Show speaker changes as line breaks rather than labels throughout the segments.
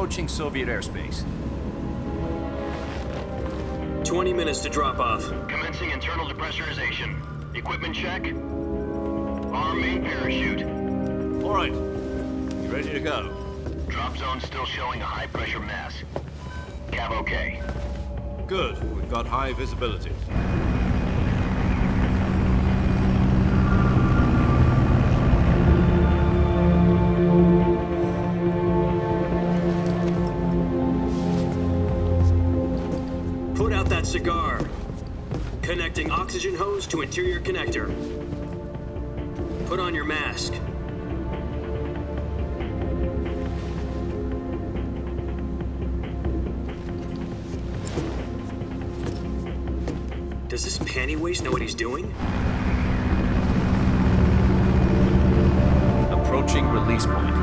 approaching Soviet airspace.
20 minutes to drop off.
Commencing internal depressurization. Equipment check. Arm main parachute.
All right. You ready to go?
Drop zone still showing a high pressure mass. Cav okay.
Good. We've got high visibility.
Put out that cigar. Connecting oxygen hose to interior connector. Put on your mask. Does this panty waste know what he's doing?
Approaching release point.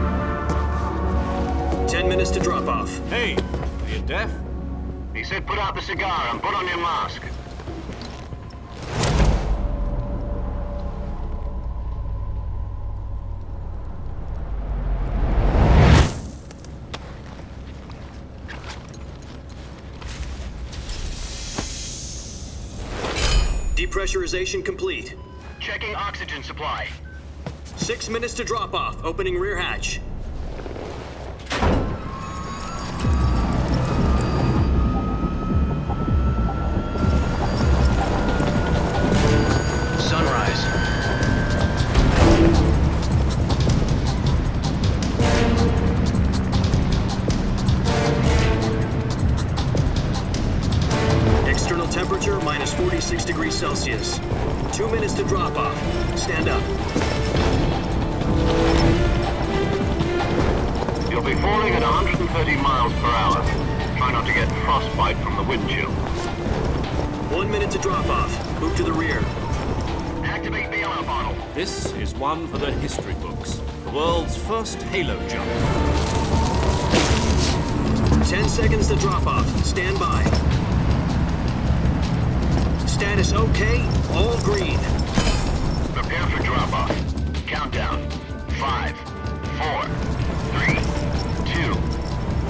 10 minutes to drop off.
Hey, are you deaf?
He said put out the cigar and put on your mask.
Depressurization complete.
Checking oxygen supply.
6 minutes to drop off. Opening rear hatch.
Sunrise.
External temperature minus 46 degrees Celsius. 2 minutes to drop off. Stand up.
You'll be falling at 130 miles per hour. Try not to get frostbite from the wind chill.
1 minute to drop off. Move to the rear.
Activate the yellow bottle.
This is one for the history books. The world's first halo jump.
10 seconds to drop off. Stand by. Status okay. All green.
Prepare for drop off. Countdown. 5, 4, 3, 2,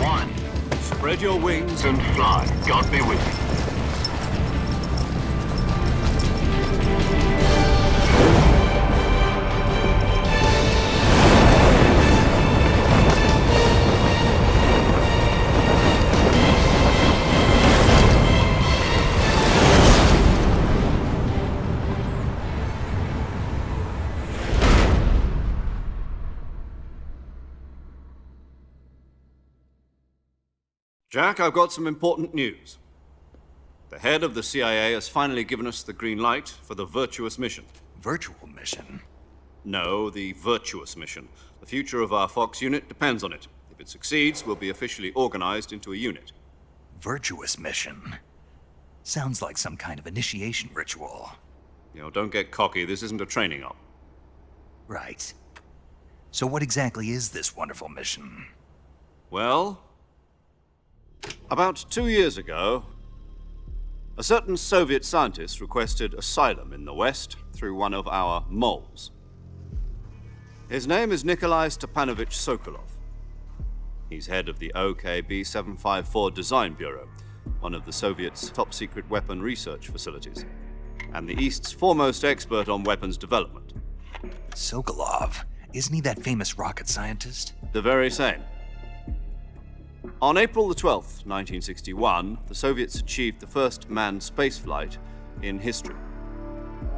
1.
Spread your wings
And fly. God be with you.
Jack, I've got some important news. The head of the CIA has finally given us the green light for the virtuous mission.
Virtual mission?
No, the virtuous mission. The future of our Fox unit depends on it. If it succeeds, we'll be officially organized into a unit.
Virtuous mission? Sounds like some kind of initiation ritual.
You know, don't get cocky. This isn't a training op.
Right. So what exactly is this wonderful mission?
Well, about 2 years ago, a certain Soviet scientist requested asylum in the West through one of our moles. His name is Nikolai Stepanovich Sokolov. He's head of the OKB 754 Design Bureau, one of the Soviets' top-secret weapon research facilities, and the East's foremost expert on weapons development.
Sokolov? Isn't he that famous rocket scientist?
The very same. On April the 12th, 1961, the Soviets achieved the first manned spaceflight in history.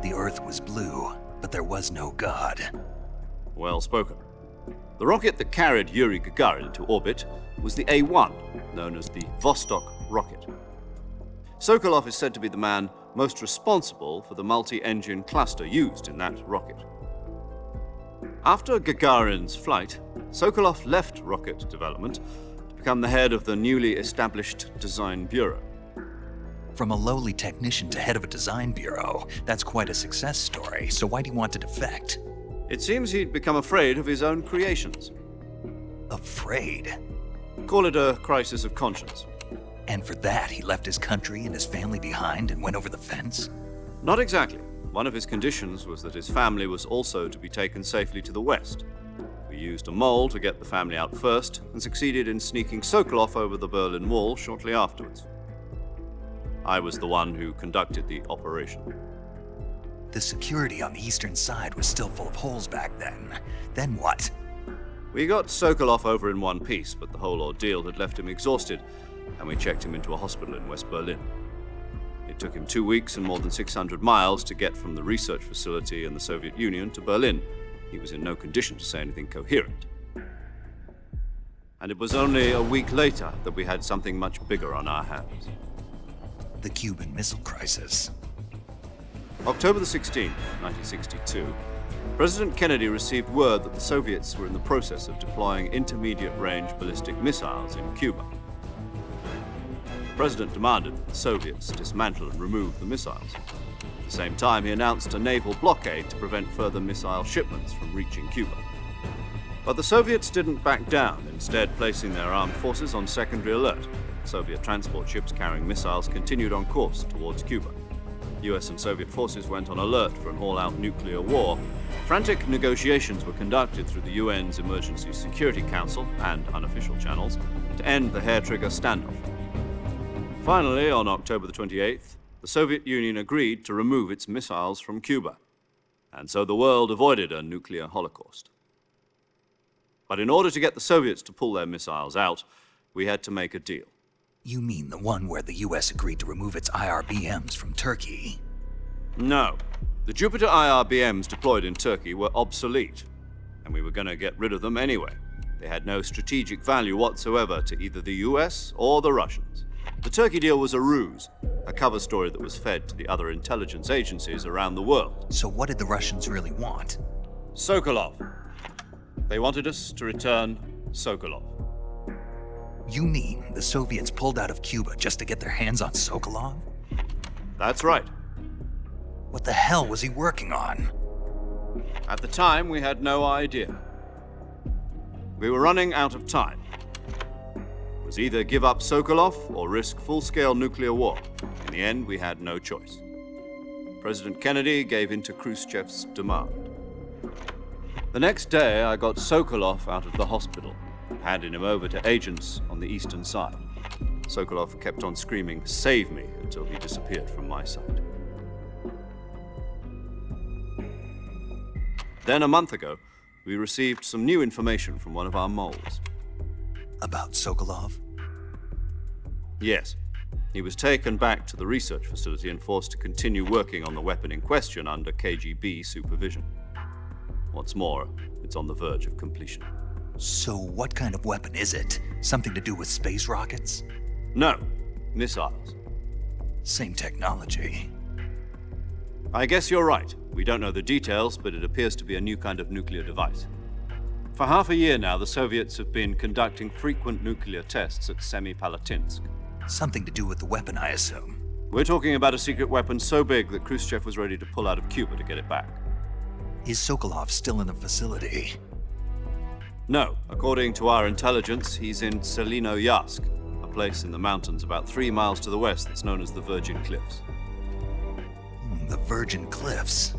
The Earth was blue, but there was no God.
Well spoken. The rocket that carried Yuri Gagarin to orbit was the A-1, known as the Vostok rocket. Sokolov is said to be the man most responsible for the multi-engine cluster used in that rocket. After Gagarin's flight, Sokolov left rocket development to become the head of the newly established Design Bureau.
From a lowly technician to head of a design bureau, that's quite a success story, so why do you want to defect?
It seems he'd become afraid of his own creations.
Afraid?
Call it a crisis of conscience.
And for that, he left his country and his family behind and went over the fence?
Not exactly. One of his conditions was that his family was also to be taken safely to the West. We used a mole to get the family out first and succeeded in sneaking Sokolov over the Berlin Wall shortly afterwards. I was the one who conducted the operation.
The security on the eastern side was still full of holes back then. Then what?
We got Sokolov over in one piece, but the whole ordeal had left him exhausted, and we checked him into a hospital in West Berlin. It took him 2 weeks and more than 600 miles to get from the research facility in the Soviet Union to Berlin. He was in no condition to say anything coherent. And it was only a week later that we had something much bigger on our hands.
The Cuban Missile Crisis.
October the 16th, 1962, President Kennedy received word that the Soviets were in the process of deploying intermediate-range ballistic missiles in Cuba. The President demanded that the Soviets dismantle and remove the missiles. At the same time, he announced a naval blockade to prevent further missile shipments from reaching Cuba. But the Soviets didn't back down, instead placing their armed forces on secondary alert. Soviet transport ships carrying missiles continued on course towards Cuba. US and Soviet forces went on alert for an all-out nuclear war. Frantic negotiations were conducted through the UN's Emergency Security Council and unofficial channels to end the hair-trigger standoff. Finally, on October the 28th, the Soviet Union agreed to remove its missiles from Cuba, and so the world avoided a nuclear holocaust. But in order to get the Soviets to pull their missiles out, we had to make a deal.
You mean the one where the US agreed to remove its IRBMs from Turkey?
No. The Jupiter IRBMs deployed in Turkey were obsolete, and we were going to get rid of them anyway. They had no strategic value whatsoever to either the US or the Russians. The Turkey deal was a ruse, a cover story that was fed to the other intelligence agencies around the world.
So what did the Russians really want?
Sokolov. They wanted us to return Sokolov.
You mean the Soviets pulled out of Cuba just to get their hands on Sokolov?
That's right.
What the hell was he working on?
At the time, we had no idea. We were running out of time. It was either give up Sokolov or risk full-scale nuclear war. In the end, we had no choice. President Kennedy gave in to Khrushchev's demand. The next day, I got Sokolov out of the hospital, handing him over to agents on the eastern side. Sokolov kept on screaming, "Save me," until he disappeared from my sight. Then a month ago, we received some new information from one of our moles.
About Sokolov?
Yes. He was taken back to the research facility and forced to continue working on the weapon in question under KGB supervision. What's more, it's on the verge of completion.
So what kind of weapon is it? Something to do with space rockets?
No, missiles.
Same technology.
I guess you're right. We don't know the details, but it appears to be a new kind of nuclear device. For half a year now, the Soviets have been conducting frequent nuclear tests at Semipalatinsk.
Something to do with the weapon, I assume.
We're talking about a secret weapon so big that Khrushchev was ready to pull out of Cuba to get it back.
Is Sokolov still in the facility?
No. According to our intelligence, he's in Selinoyarsk, a place in the mountains about 3 miles to the west that's known as the Virgin Cliffs.
The Virgin Cliffs.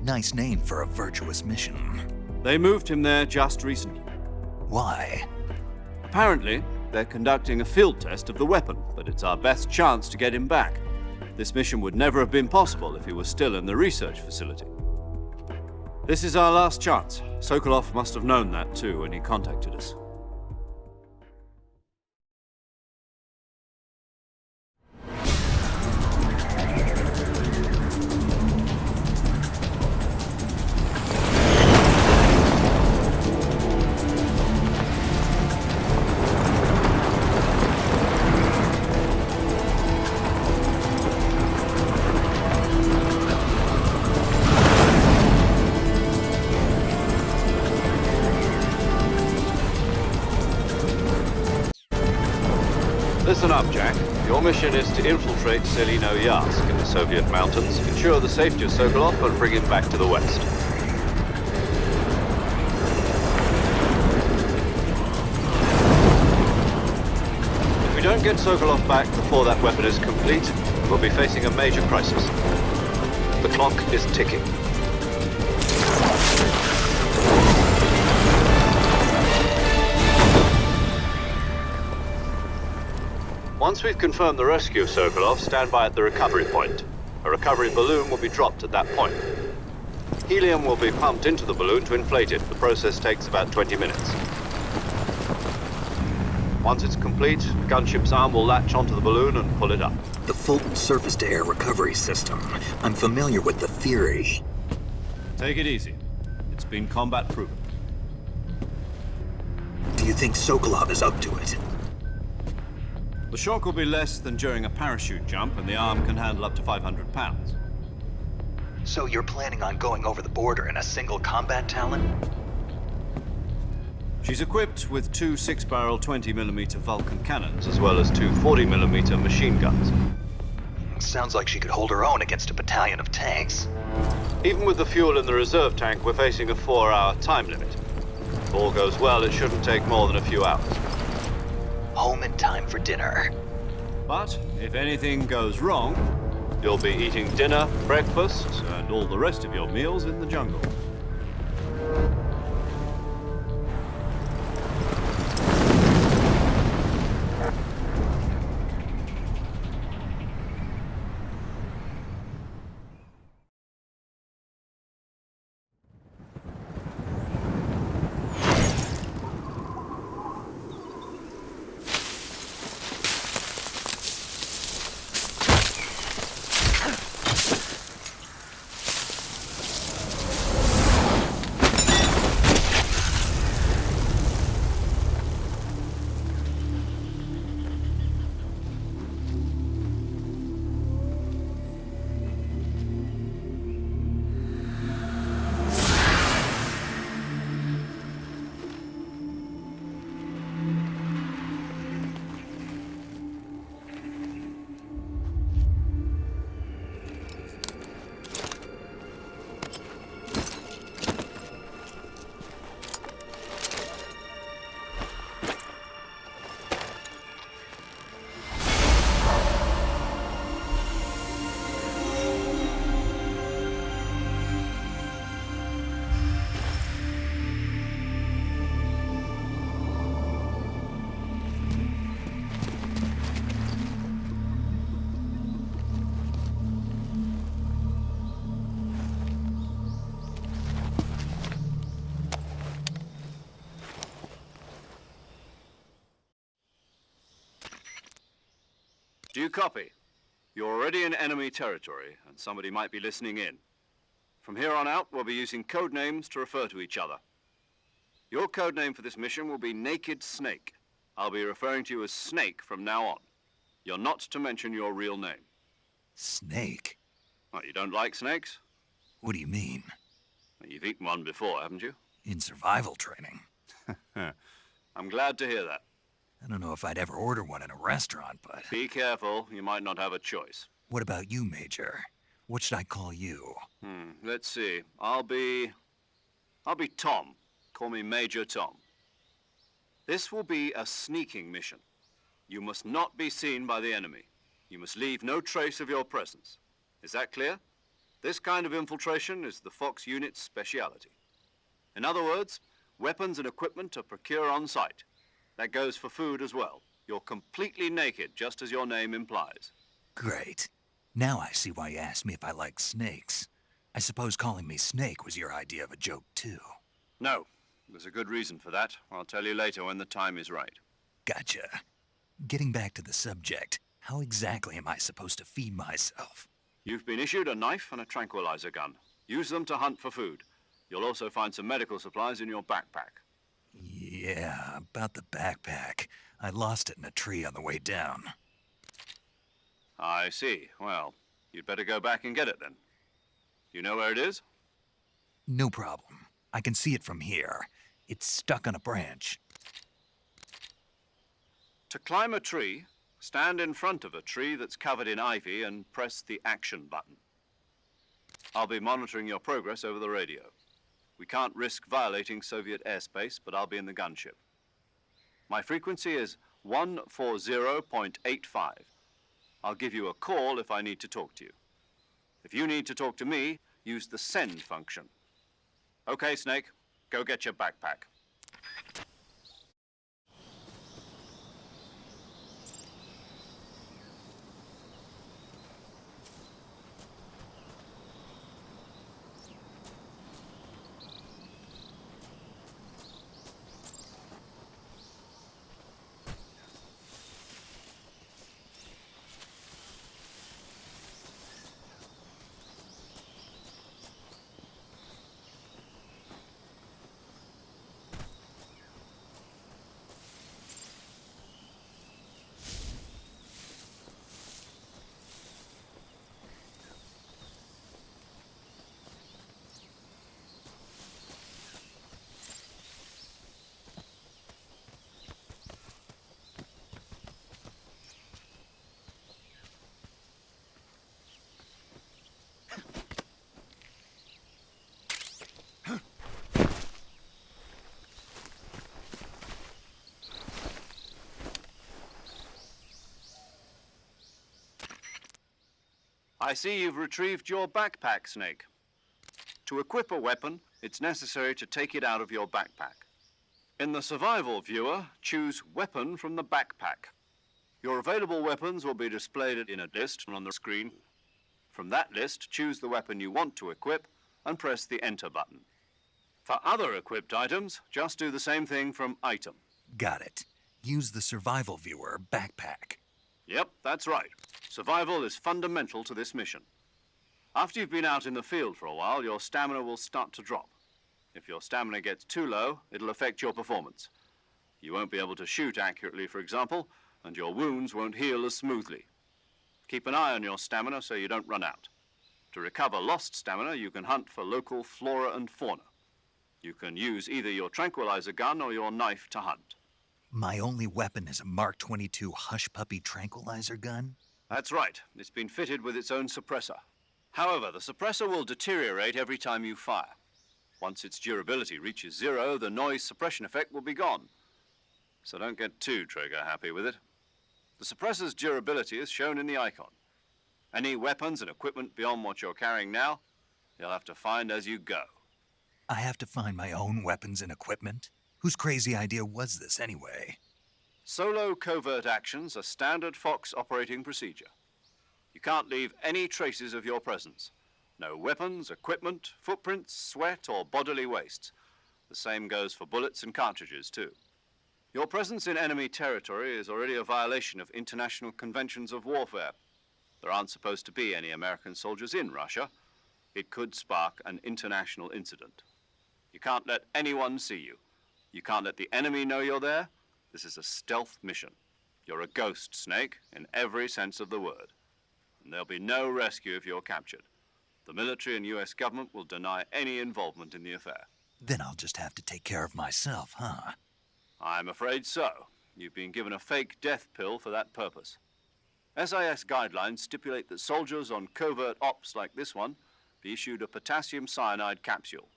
Nice name for a virtuous mission.
They moved him there just recently.
Why?
Apparently, they're conducting a field test of the weapon, but it's our best chance to get him back. This mission would never have been possible if he was still in the research facility. This is our last chance. Sokolov must have known that too when he contacted us. Listen up, Jack. Your mission is to infiltrate Selinoyarsk in the Soviet mountains, ensure the safety of Sokolov, and bring him back to the west. If we don't get Sokolov back before that weapon is complete, we'll be facing a major crisis. The clock is ticking. Once we've confirmed the rescue, Sokolov, stand by at the recovery point. A recovery balloon will be dropped at that point. Helium will be pumped into the balloon to inflate it. The process takes about 20 minutes. Once it's complete, the gunship's arm will latch onto the balloon and pull it up.
The Fulton surface-to-air recovery system. I'm familiar with the theory.
Take it easy. It's been combat-proven.
Do you think Sokolov is up to it?
The shock will be less than during a parachute jump, and the arm can handle up to 500 pounds.
So you're planning on going over the border in a single combat Talon?
She's equipped with two 6-barrel 20mm Vulcan cannons, as well as two 40mm machine guns.
Sounds like she could hold her own against a battalion of tanks.
Even with the fuel in the reserve tank, we're facing a 4-hour time limit. If all goes well, it shouldn't take more than a few hours.
Home in time for dinner.
But if anything goes wrong, you'll be eating dinner, breakfast, and all the rest of your meals in the jungle. Do you copy? You're already in enemy territory, and somebody might be listening in. From here on out, we'll be using code names to refer to each other. Your code name for this mission will be Naked Snake. I'll be referring to you as Snake from now on. You're not to mention your real name.
Snake?
What, you don't like snakes?
What do you mean?
Well, you've eaten one before, haven't you?
In survival training.
I'm glad to hear that.
I don't know if I'd ever order one in a restaurant, but...
Be careful, you might not have a choice.
What about you, Major? What should I call you?
Let's see. I'll be Tom. Call me Major Tom. This will be a sneaking mission. You must not be seen by the enemy. You must leave no trace of your presence. Is that clear? This kind of infiltration is the Fox unit's speciality. In other words, weapons and equipment are procured on site. That goes for food as well. You're completely naked, just as your name implies.
Great. Now I see why you asked me if I like snakes. I suppose calling me Snake was your idea of a joke, too.
No. There's a good reason for that. I'll tell you later when the time is right.
Gotcha. Getting back to the subject, how exactly am I supposed to feed myself?
You've been issued a knife and a tranquilizer gun. Use them to hunt for food. You'll also find some medical supplies in your backpack.
Yeah, about the backpack. I lost it in a tree on the way down.
I see. Well, you'd better go back and get it then. You know where it is?
No problem. I can see it from here. It's stuck on a branch.
To climb a tree, stand in front of a tree that's covered in ivy and press the action button. I'll be monitoring your progress over the radio. We can't risk violating Soviet airspace, but I'll be in the gunship. My frequency is 140.85. I'll give you a call if I need to talk to you. If you need to talk to me, use the send function. Okay, Snake, go get your backpack. I see you've retrieved your backpack, Snake. To equip a weapon, it's necessary to take it out of your backpack. In the survival viewer, choose Weapon from the backpack. Your available weapons will be displayed in a list on the screen. From that list, choose the weapon you want to equip and press the Enter button. For other equipped items, just do the same thing from Item.
Got it. Use the survival viewer backpack.
Yep, that's right. Survival is fundamental to this mission. After you've been out in the field for a while, your stamina will start to drop. If your stamina gets too low, it'll affect your performance. You won't be able to shoot accurately, for example, and your wounds won't heal as smoothly. Keep an eye on your stamina so you don't run out. To recover lost stamina, you can hunt for local flora and fauna. You can use either your tranquilizer gun or your knife to hunt.
My only weapon is a Mark 22 Hush Puppy tranquilizer gun?
That's right. It's been fitted with its own suppressor. However, the suppressor will deteriorate every time you fire. Once its durability reaches 0, the noise suppression effect will be gone. So don't get too trigger-happy with it. The suppressor's durability is shown in the icon. Any weapons and equipment beyond what you're carrying now, you'll have to find as you go.
I have to find my own weapons and equipment? Whose crazy idea was this anyway?
Solo covert actions are standard Fox operating procedure. You can't leave any traces of your presence. No weapons, equipment, footprints, sweat, or bodily wastes. The same goes for bullets and cartridges, too. Your presence in enemy territory is already a violation of international conventions of warfare. There aren't supposed to be any American soldiers in Russia. It could spark an international incident. You can't let anyone see you. You can't let the enemy know you're there. This is a stealth mission. You're a ghost, Snake, in every sense of the word. And there'll be no rescue if you're captured. The military and U.S. government will deny any involvement in the affair.
Then I'll just have to take care of myself, huh?
I'm afraid so. You've been given a fake death pill for that purpose. SIS guidelines stipulate that soldiers on covert ops like this one be issued a potassium cyanide capsule.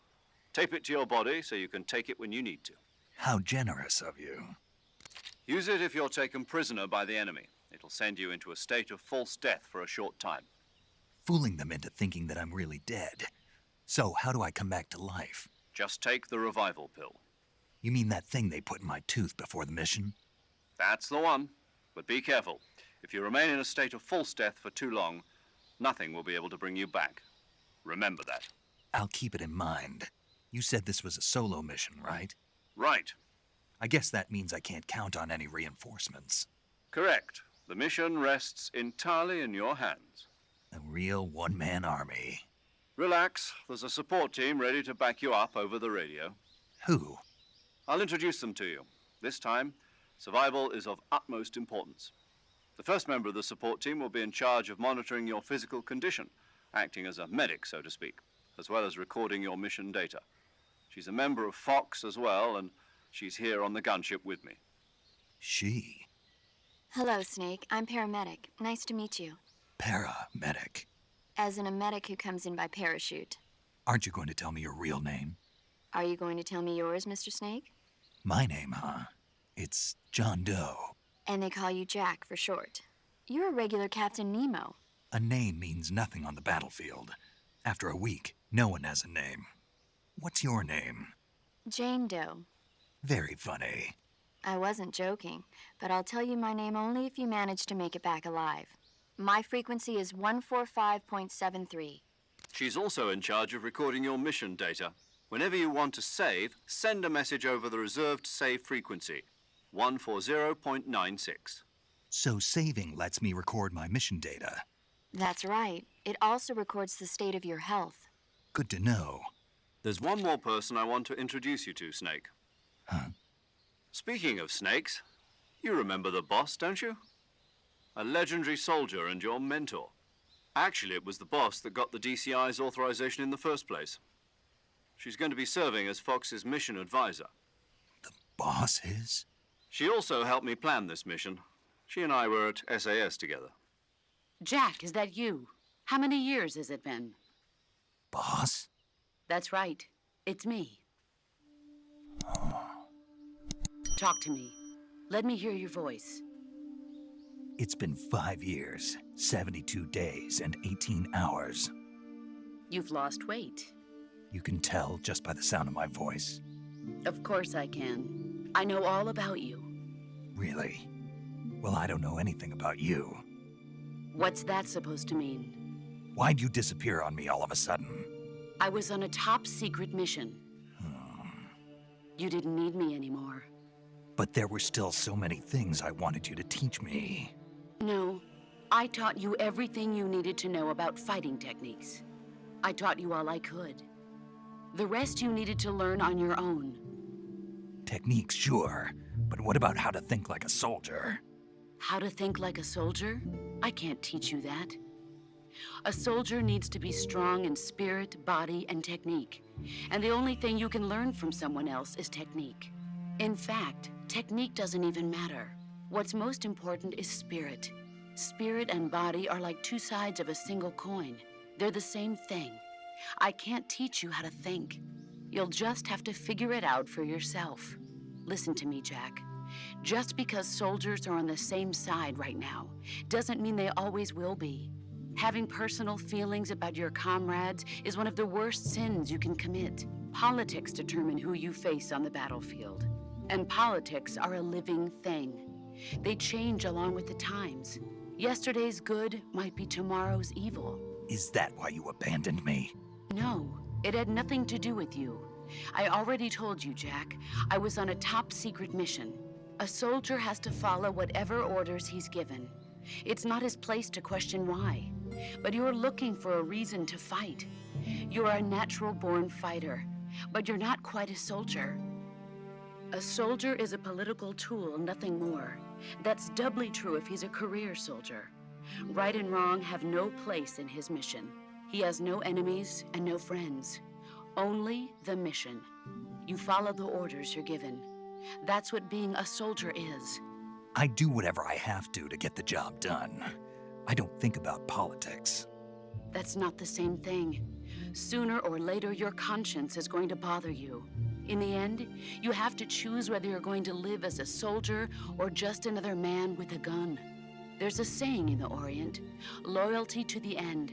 Tape it to your body so you can take it when you need to.
How generous of you.
Use it if you're taken prisoner by the enemy. It'll send you into a state of false death for a short time.
Fooling them into thinking that I'm really dead. So, how do I come back to life?
Just take the revival pill.
You mean that thing they put in my tooth before the mission?
That's the one. But be careful. If you remain in a state of false death for too long, nothing will be able to bring you back. Remember that.
I'll keep it in mind. You said this was a solo mission, right?
Right.
I guess that means I can't count on any reinforcements.
Correct. The mission rests entirely in your hands.
A real one-man army.
Relax. There's a support team ready to back you up over the radio.
Who?
I'll introduce them to you. This time, survival is of utmost importance. The first member of the support team will be in charge of monitoring your physical condition, acting as a medic, so to speak, as well as recording your mission data. She's a member of Fox as well, and she's here on the gunship with me.
She?
Hello, Snake. I'm paramedic. Nice to meet you.
Paramedic.
As in a medic who comes in by parachute.
Aren't you going to tell me your real name?
Are you going to tell me yours, Mr. Snake?
My name, huh? It's John Doe.
And they call you Jack for short. You're a regular Captain Nemo.
A name means nothing on the battlefield. After a week, no one has a name. What's your name?
Jane Doe.
Very funny.
I wasn't joking, but I'll tell you my name only if you manage to make it back alive. My frequency is 145.73.
She's also in charge of recording your mission data. Whenever you want to save, send a message over the reserved save frequency, 140.96.
So saving lets me record my mission data.
That's right. It also records the state of your health.
Good to know.
There's one more person I want to introduce you to, Snake.
Huh?
Speaking of snakes, you remember the boss, don't you? A legendary soldier and your mentor. Actually, it was the boss that got the DCI's authorization in the first place. She's going to be serving as Fox's mission advisor.
The boss is?
She also helped me plan this mission. She and I were at SAS together.
Jack, is that you? How many years has it been?
Boss?
That's right. It's me. Talk to me. Let me hear your voice.
It's been 5 years, 72 days, and 18 hours.
You've lost weight.
You can tell just by the sound of my voice.
Of course I can. I know all about you.
Really? Well, I don't know anything about you.
What's that supposed to mean?
Why'd you disappear on me all of a sudden?
I was on a top-secret mission. You didn't need me anymore.
But there were still so many things I wanted you to teach me.
No, I taught you everything you needed to know about fighting techniques. I taught you all I could. The rest you needed to learn on your own.
Techniques, sure. But what about how to think like a soldier?
How to think like a soldier? I can't teach you that. A soldier needs to be strong in spirit, body, and technique. And the only thing you can learn from someone else is technique. In fact, technique doesn't even matter. What's most important is spirit. Spirit and body are like two sides of a single coin. They're the same thing. I can't teach you how to think. You'll just have to figure it out for yourself. Listen to me, Jack. Just because soldiers are on the same side right now doesn't mean they always will be. Having personal feelings about your comrades is one of the worst sins you can commit. Politics determine who you face on the battlefield. And politics are a living thing. They change along with the times. Yesterday's good might be tomorrow's evil.
Is that why you abandoned me?
No, it had nothing to do with you. I already told you, Jack. I was on a top-secret mission. A soldier has to follow whatever orders he's given. It's not his place to question why. But you're looking for a reason to fight. You're a natural-born fighter, but you're not quite a soldier. A soldier is a political tool, nothing more. That's doubly true if he's a career soldier. Right and wrong have no place in his mission. He has no enemies and no friends. Only the mission. You follow the orders you're given. That's what being a soldier is.
I do whatever I have to get the job done. I don't think about politics.
That's not the same thing. Sooner or later, your conscience is going to bother you. In the end, you have to choose whether you're going to live as a soldier or just another man with a gun. There's a saying in the Orient, loyalty to the end.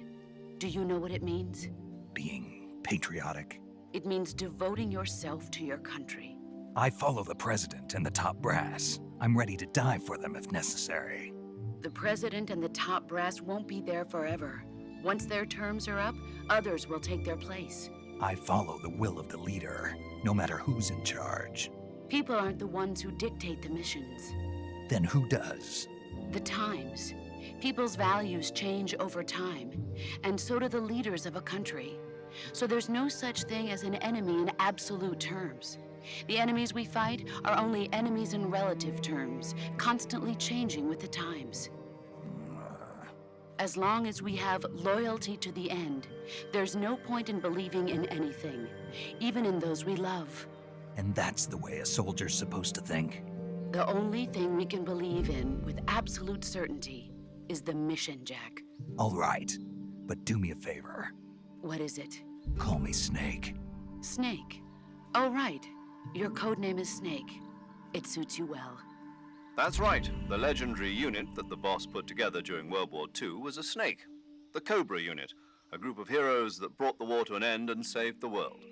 Do you know what it means?
Being patriotic.
It means devoting yourself to your country.
I follow the president and the top brass. I'm ready to die for them if necessary.
The president and the top brass won't be there forever. Once their terms are up, others will take their place.
I follow the will of the leader, no matter who's in charge.
People aren't the ones who dictate the missions.
Then who does?
The times. People's values change over time, and so do the leaders of a country. So there's no such thing as an enemy in absolute terms. The enemies we fight are only enemies in relative terms, constantly changing with the times. As long as we have loyalty to the end, there's no point in believing in anything, even in those we love.
And that's the way a soldier's supposed to think?
The only thing we can believe in with absolute certainty is the mission, Jack.
All right, but do me a favor.
What is it?
Call me Snake.
Snake. Oh, right. Your code name is Snake. It suits you well.
That's right. The legendary unit that the boss put together during World War II was a snake. The Cobra unit, a group of heroes that brought the war to an end and saved the world.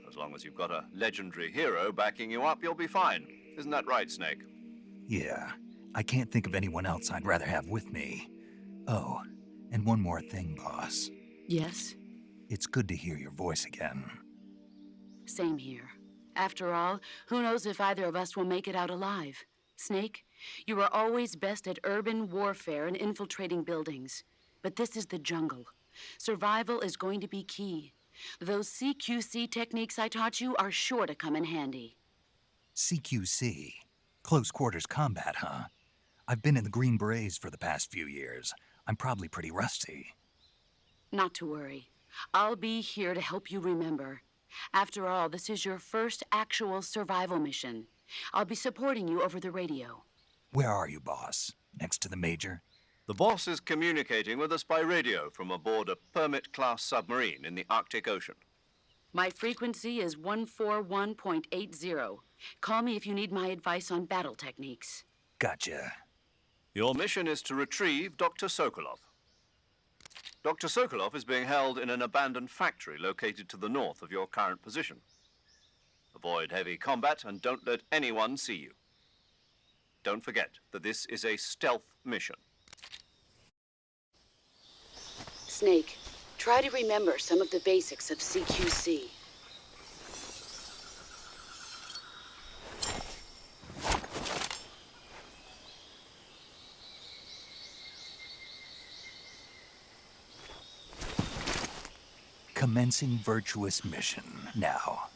As long as you've got a legendary hero backing you up, you'll be fine. Isn't that right, Snake?
Yeah, I can't think of anyone else I'd rather have with me. Oh, and one more thing, boss.
Yes?
It's good to hear your voice again.
Same here. After all, who knows if either of us will make it out alive? Snake, you are always best at urban warfare and infiltrating buildings. But this is the jungle. Survival is going to be key. Those CQC techniques I taught you are sure to come in handy.
CQC? Close quarters combat, huh? I've been in the Green Berets for the past few years. I'm probably pretty rusty.
Not to worry. I'll be here to help you remember. After all, this is your first actual survival mission. I'll be supporting you over the radio.
Where are you, boss? Next to the Major?
The boss is communicating with us by radio from aboard a Permit-class submarine in the Arctic Ocean.
My frequency is 141.80. Call me if you need my advice on battle techniques.
Gotcha.
Your mission is to retrieve Dr. Sokolov. Dr. Sokolov is being held in an abandoned factory located to the north of your current position. Avoid heavy combat and don't let anyone see you. Don't forget that this is a stealth mission.
Snake, try to remember some of the basics of CQC.
Commencing virtuous mission now.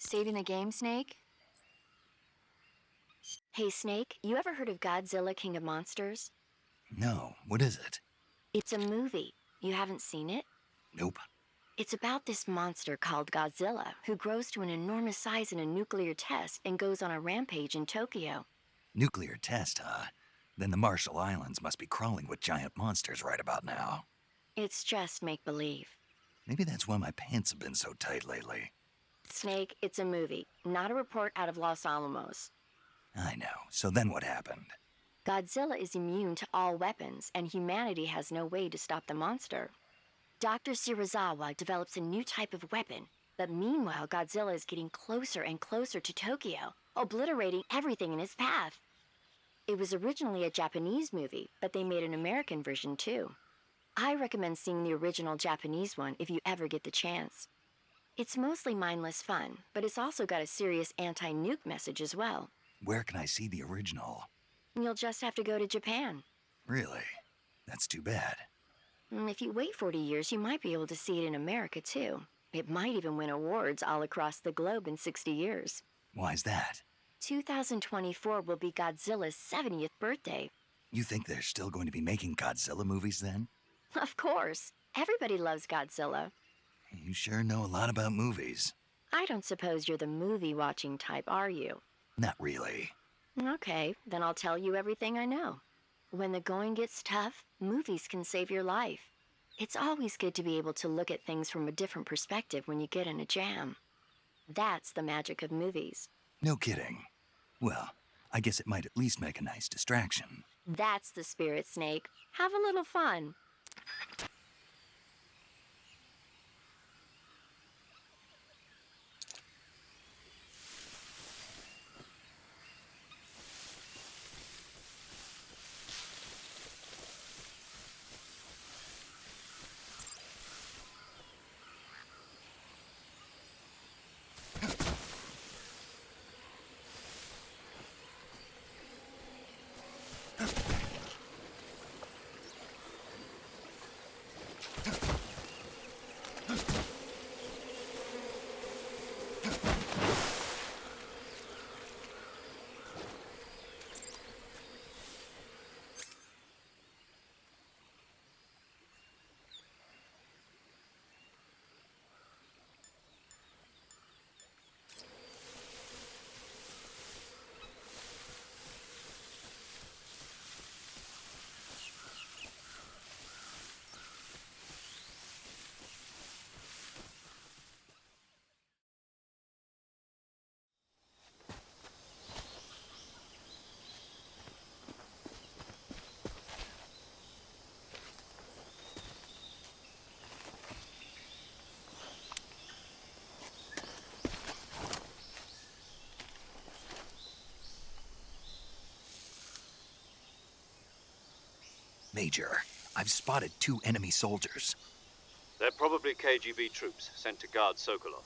Saving the game, Snake? Hey, Snake, you ever heard of Godzilla, King of Monsters?
No, what is it?
It's a movie. You haven't seen it?
Nope.
It's about this monster called Godzilla, who grows to an enormous size in a nuclear test and goes on a rampage in Tokyo.
Nuclear test, huh? Then the Marshall Islands must be crawling with giant monsters right about now.
It's just make-believe.
Maybe that's why my pants have been so tight lately.
Snake, it's a movie, not a report out of Los Alamos.
I know. So then what happened?
Godzilla is immune to all weapons, and humanity has no way to stop the monster. Dr. Shirazawa develops a new type of weapon, but meanwhile Godzilla is getting closer and closer to Tokyo, obliterating everything in his path. It was originally a Japanese movie, but they made an American version too. I recommend seeing the original Japanese one if you ever get the chance. It's mostly mindless fun, but it's also got a serious anti-nuke message as well.
Where can I see the original?
You'll just have to go to Japan.
Really? That's too bad.
If you wait 40 years, you might be able to see it in America too. It might even win awards all across the globe in 60 years.
Why's that?
2024 will be Godzilla's 70th birthday.
You think they're still going to be making Godzilla movies then?
Of course. Everybody loves Godzilla.
You sure know a lot about movies.
I don't suppose you're the movie-watching type, are you?
Not really.
Okay, then I'll tell you everything I know. When the going gets tough, movies can save your life. It's always good to be able to look at things from a different perspective when you get in a jam. That's the magic of movies.
No kidding. Well, I guess it might at least make a nice distraction.
That's the spirit, Snake. Have a little fun.
Major, I've spotted 2 enemy soldiers.
They're probably KGB troops sent to guard Sokolov.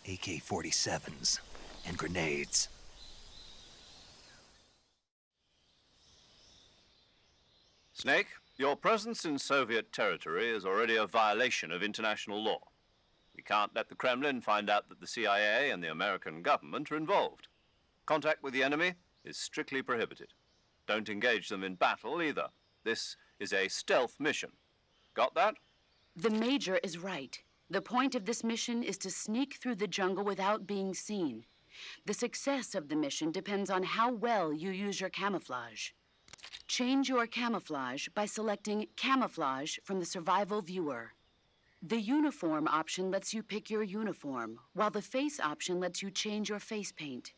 AK-47s and grenades.
Snake, your presence in Soviet territory is already a violation of international law. We can't let the Kremlin find out that the CIA and the American government are involved. Contact with the enemy is strictly prohibited. Don't engage them in battle either. This is a stealth mission. Got that?
The Major is right. The point of this mission is to sneak through the jungle without being seen. The success of the mission depends on how well you use your camouflage. Change your camouflage by selecting Camouflage from the Survival Viewer. The Uniform option lets you pick your uniform, while the Face option lets you change your face paint.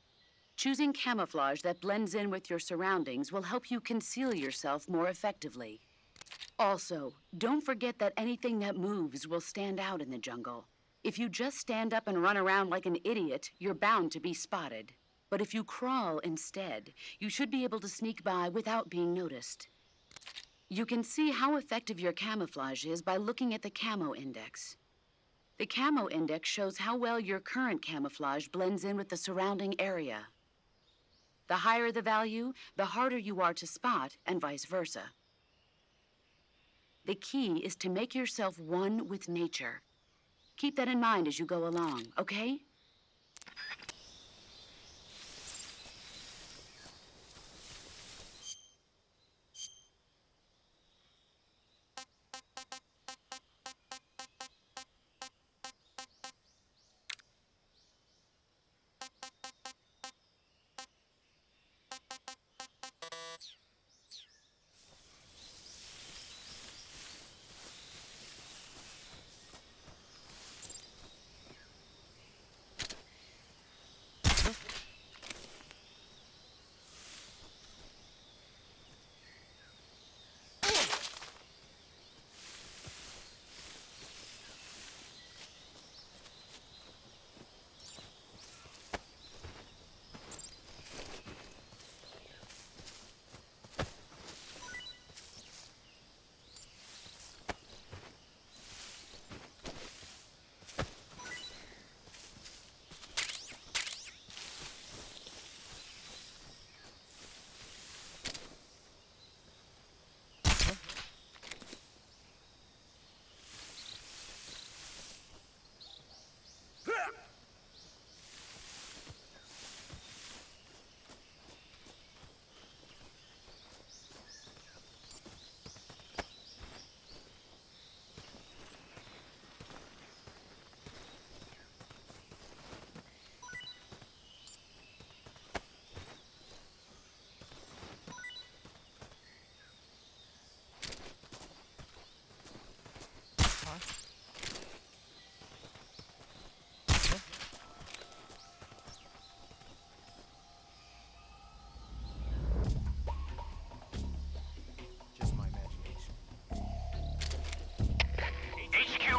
Choosing camouflage that blends in with your surroundings will help you conceal yourself more effectively. Also, don't forget that anything that moves will stand out in the jungle. If you just stand up and run around like an idiot, you're bound to be spotted. But if you crawl instead, you should be able to sneak by without being noticed. You can see how effective your camouflage is by looking at the Camo Index. The Camo Index shows how well your current camouflage blends in with the surrounding area. The higher the value, the harder you are to spot, and vice versa. The key is to make yourself one with nature. Keep that in mind as you go along, okay?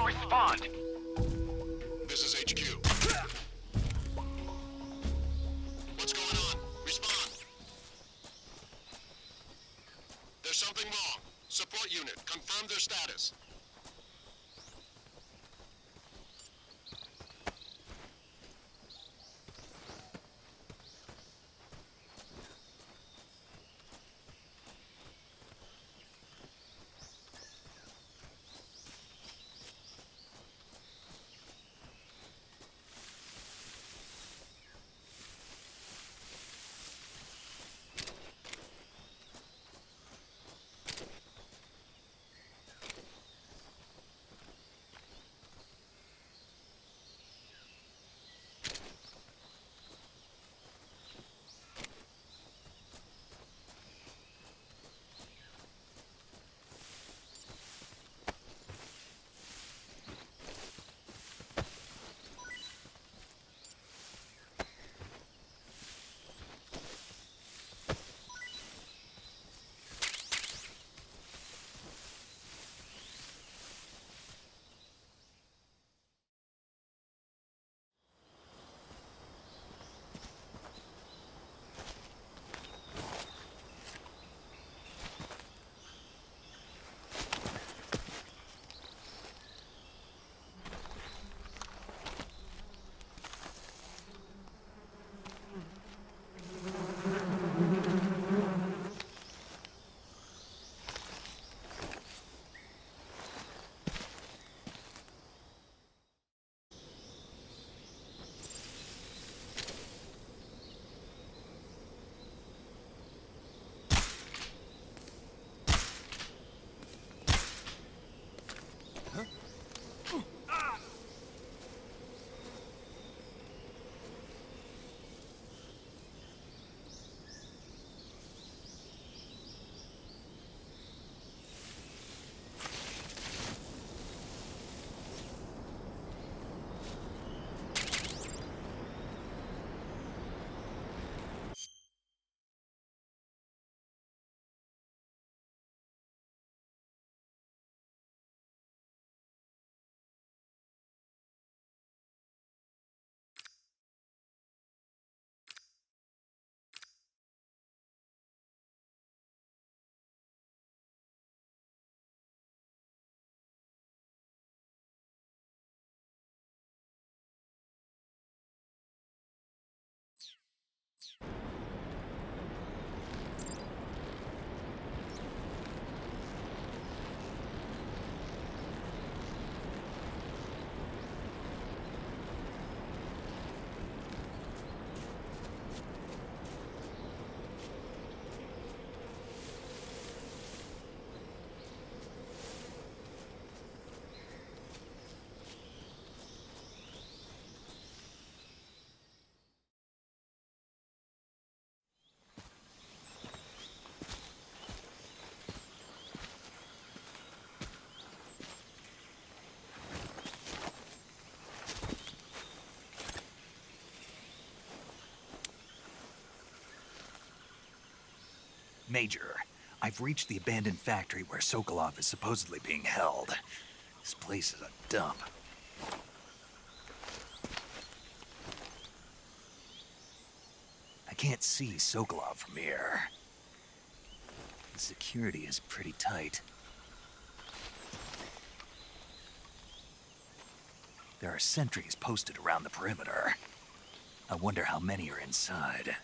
Respond.
This is HQ. What's going on? Respond. There's something wrong. Support unit, confirm their status.
Major, I've reached the abandoned factory where Sokolov is supposedly being held. This place is a dump. I can't see Sokolov from here. The security is pretty tight. There are sentries posted around the perimeter. I wonder how many are inside.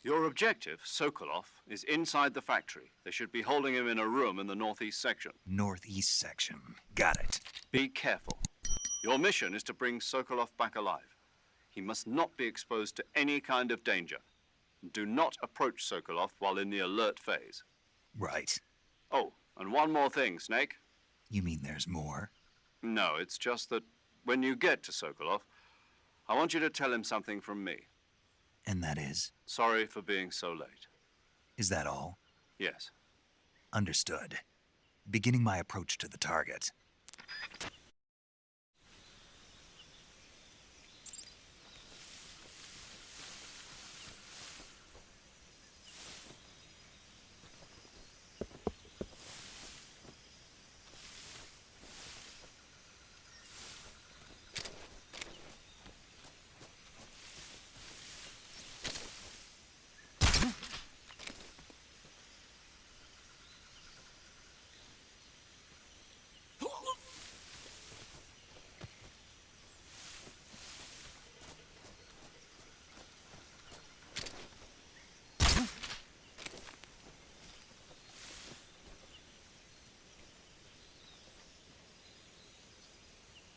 Your objective, Sokolov, is inside the factory. They should be holding him in a room in the northeast section.
Northeast section. Got it.
Be careful. Your mission is to bring Sokolov back alive. He must not be exposed to any kind of danger. Do not approach Sokolov while in the alert phase.
Right.
Oh, and one more thing, Snake.
You mean there's more?
No, it's just that when you get to Sokolov, I want you to tell him something from me.
And that is?
Sorry for being so late.
Is that all?
Yes.
Understood. Beginning my approach to the target.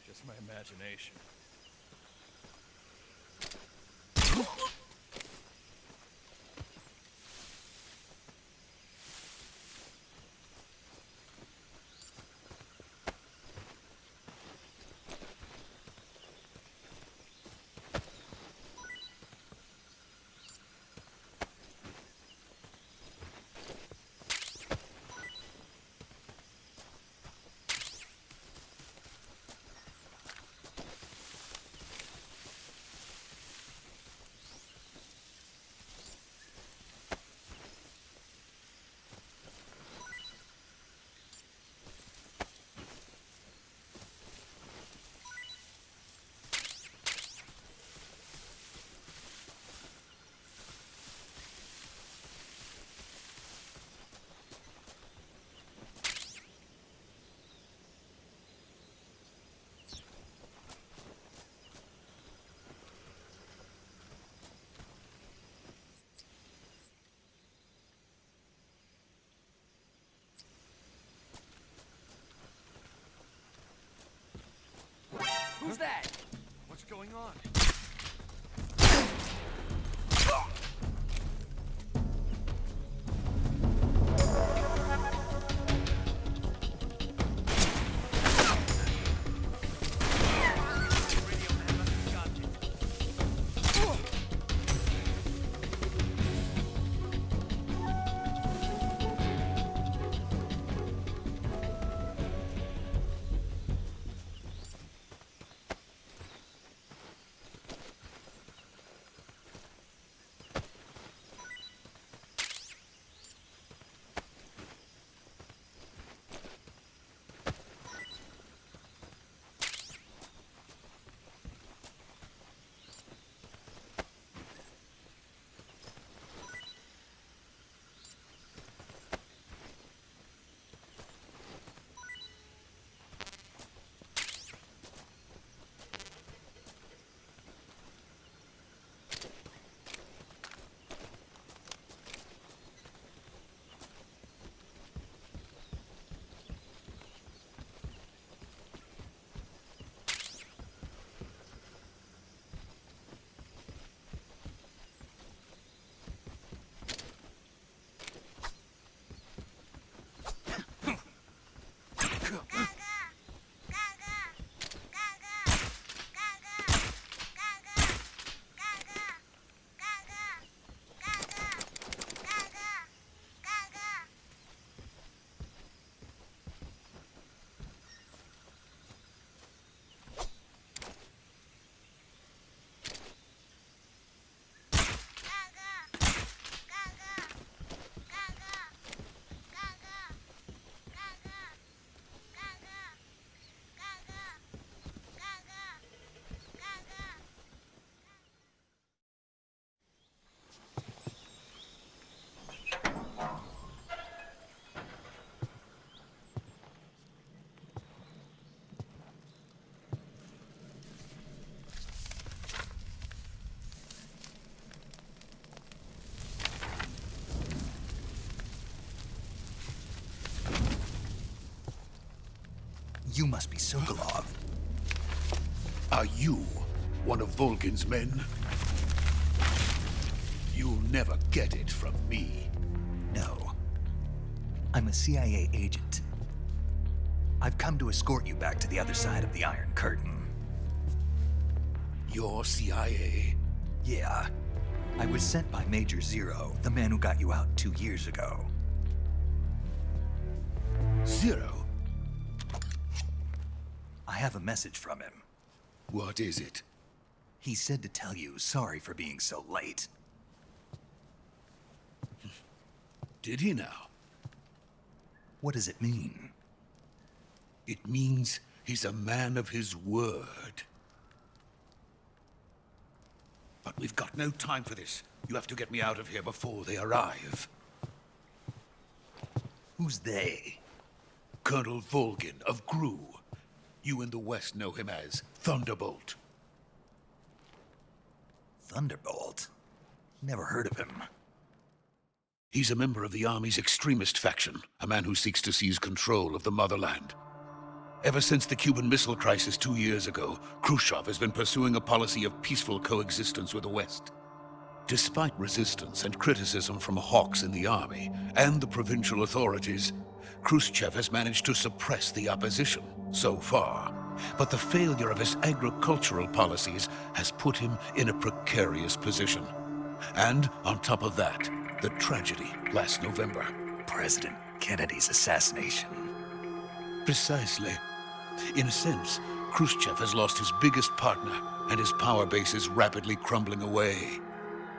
Just my imagination.
Who's that?
What's going on?
You must be Sokolov.
Are you one of Volgin's men? You'll never get it from me.
No. I'm a CIA agent. I've come to escort you back to the other side of the Iron Curtain.
You're CIA?
Yeah. I was sent by Major Zero, the man who got you out 2 years ago.
Zero?
I have a message from him.
What is it?
He said to tell you sorry for being so late.
Did he now?
What does it mean?
It means he's a man of his word. But we've got no time for this. You have to get me out of here before they arrive.
Who's they?
Colonel Volgin of GRU. You in the West know him as Thunderbolt.
Thunderbolt? Never heard of him.
He's a member of the Army's extremist faction, a man who seeks to seize control of the motherland. Ever since the Cuban Missile Crisis 2 years ago, Khrushchev has been pursuing a policy of peaceful coexistence with the West. Despite resistance and criticism from hawks in the army and the provincial authorities, Khrushchev has managed to suppress the opposition so far. But the failure of his agricultural policies has put him in a precarious position. And on top of that, the tragedy last November.
President Kennedy's assassination.
Precisely. In a sense, Khrushchev has lost his biggest partner, and his power base is rapidly crumbling away.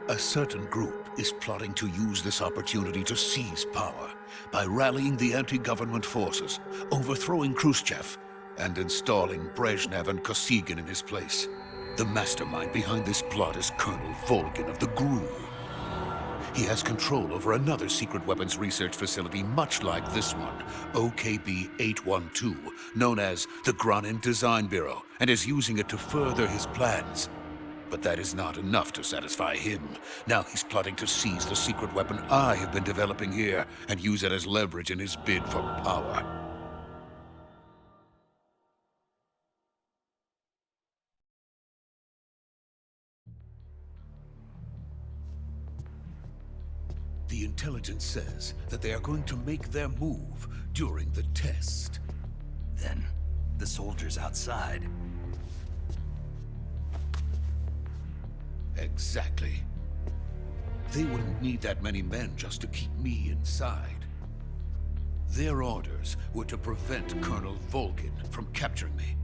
A certain group is plotting to use this opportunity to seize power by rallying the anti-government forces, overthrowing Khrushchev, and installing Brezhnev and Kosygin in his place. The mastermind behind this plot is Colonel Volgin of the GRU. He has control over another secret weapons research facility much like this one, OKB-812, known as the Granin Design Bureau, and is using it to further his plans. But that is not enough to satisfy him. Now he's plotting to seize the secret weapon I have been developing here and use it as leverage in his bid for power. The intelligence says that they are going to make their move during the test.
Then, the soldiers outside.
Exactly. They wouldn't need that many men just to keep me inside. Their orders were to prevent Colonel Volgin from capturing me.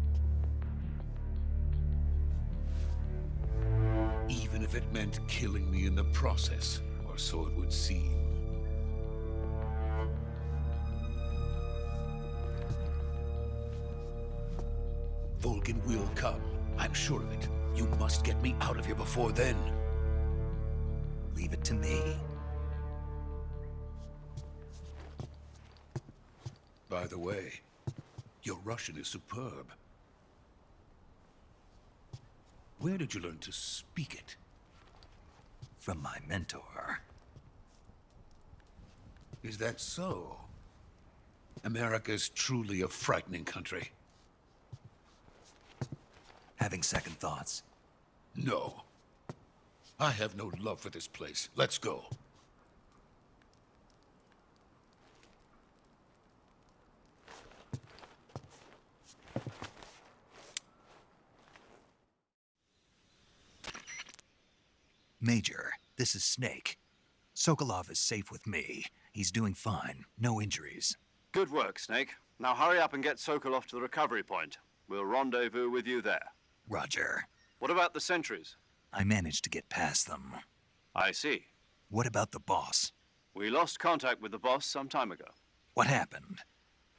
Even if it meant killing me in the process, or so it would seem. Volgin will come. I'm sure of it. You must get me out of here before then.
Leave it to me.
By the way, your Russian is superb. Where did you learn to speak it?
From my mentor.
Is that so? America's truly a frightening country.
Having second thoughts?
No. I have no love for this place. Let's go.
Major, this is Snake. Sokolov is safe with me. He's doing fine. No injuries.
Good work, Snake. Now hurry up and get Sokolov to the recovery point. We'll rendezvous with you there.
Roger.
What about the sentries?
I managed to get past them.
I see.
What about the boss?
We lost contact with the boss some time ago.
What happened?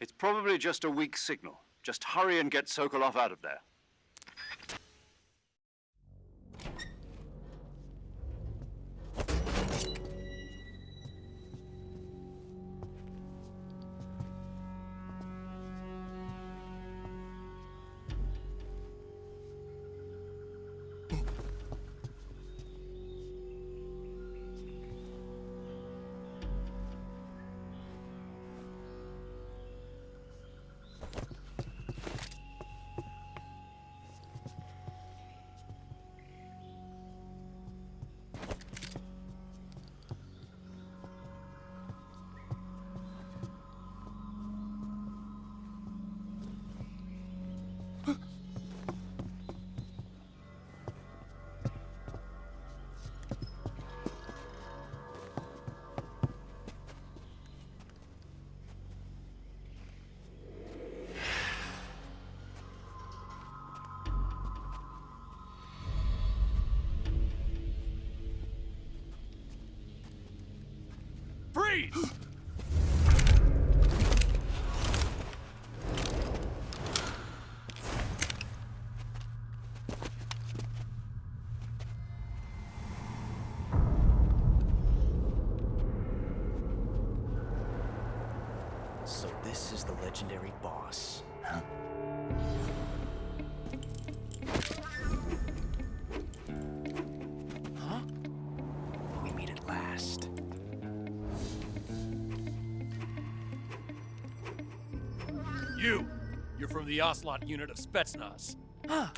It's probably just a weak signal. Just hurry and get Sokolov out of there.
Freeze!
So this is the legendary boss.
Huh?
Huh? We meet at last.
You're from the Ocelot unit of Spetsnaz.
Huh.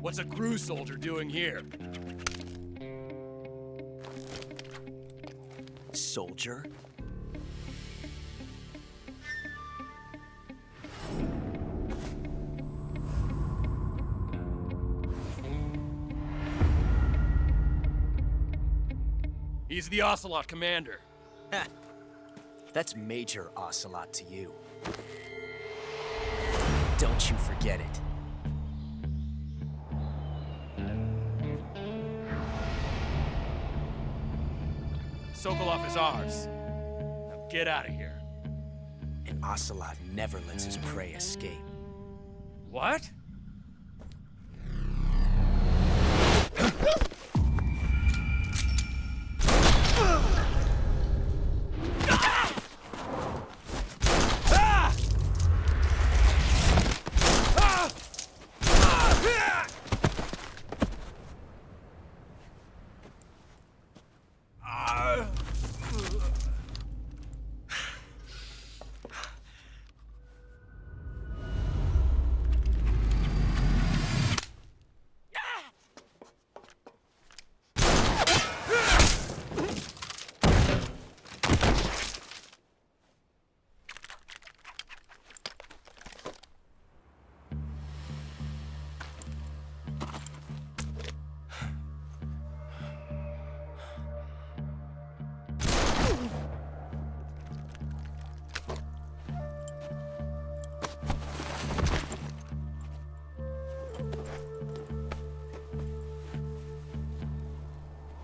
What's a crew soldier doing here?
Soldier?
He's the Ocelot commander.
Ha! That's Major Ocelot to you. Don't you forget it.
Sokolov is ours. Now get out of here.
And Ocelot never lets his prey escape.
What?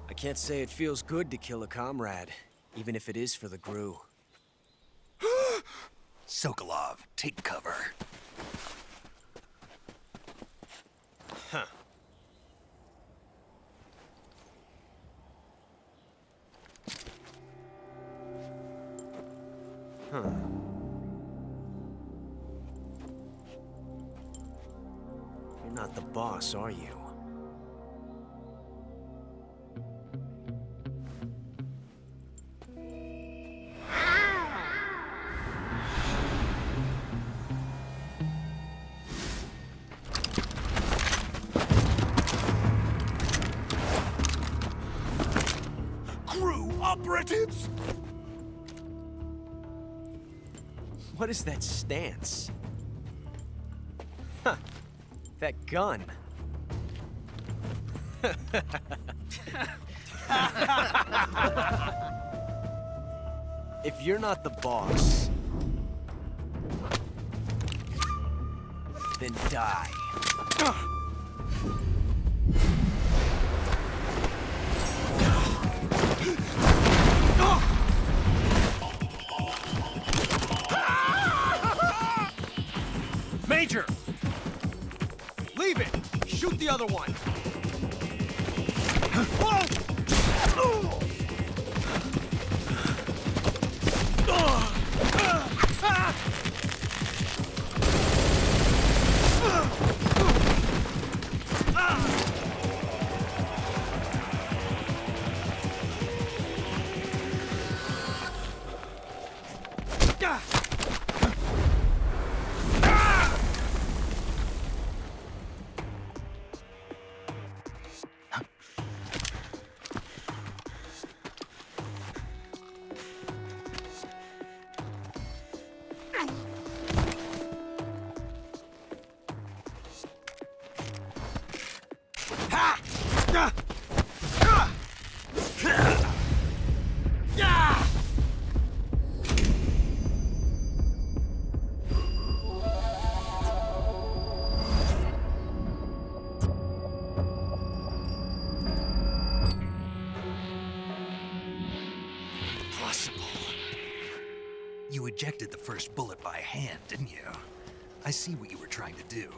I can't say it feels good to kill a comrade, even if it is for the GRU.
Sokolov, take cover.
Huh. Huh. You're not the boss, are you?
Operatives!
What is that stance? Huh. That gun. If you're not the boss, then die.
Major!
Leave it! Shoot the other one!
ejected the first bullet by hand, didn't you? I see what you were trying to do,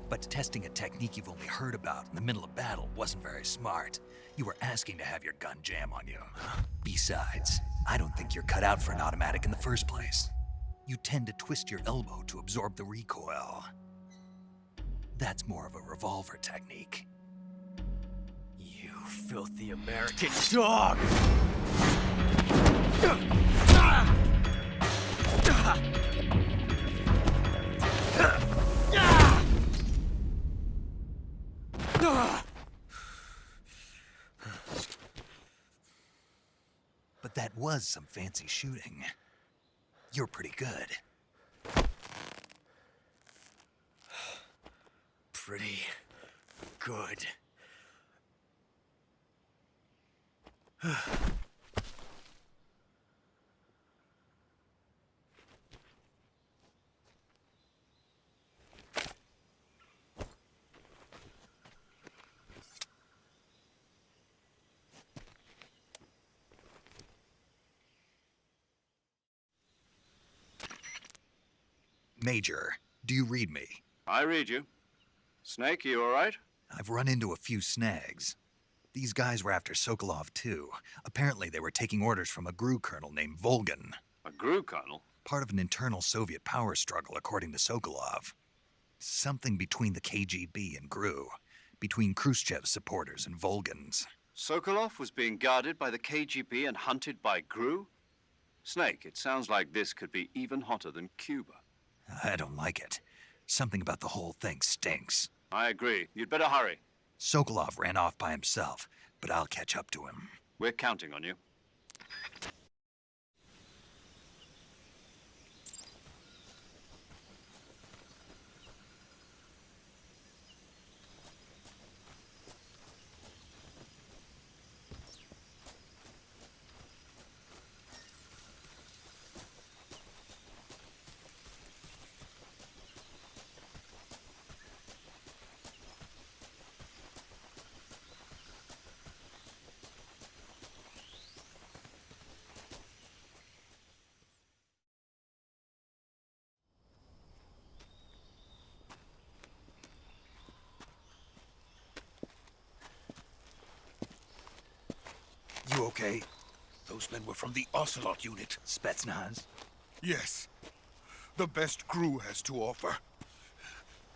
but testing a technique you've only heard about in the middle of battle wasn't very smart. You were asking to have your gun jam on you. Besides, I don't think you're cut out for an automatic in the first place. You tend to twist your elbow to absorb the recoil. That's more of a revolver technique.
You filthy American dog!
But that was some fancy shooting. You're pretty good.
Pretty good.
Major, do you read me?
I read you. Snake, you all right?
I've run into a few snags. These guys were after Sokolov, too. Apparently, they were taking orders from a GRU colonel named Volgan.
A GRU colonel?
Part of an internal Soviet power struggle, according to Sokolov. Something between the KGB and GRU. Between Khrushchev's supporters and Volgan's.
Sokolov was being guarded by the KGB and hunted by GRU? Snake, it sounds like this could be even hotter than Cuba.
I don't like it. Something about the whole thing stinks.
I agree. You'd better hurry.
Sokolov ran off by himself, but I'll catch up to him.
We're counting on you.
You okay?
Those men were from the Ocelot unit.
Spetsnaz?
Yes. The best GRU has to offer.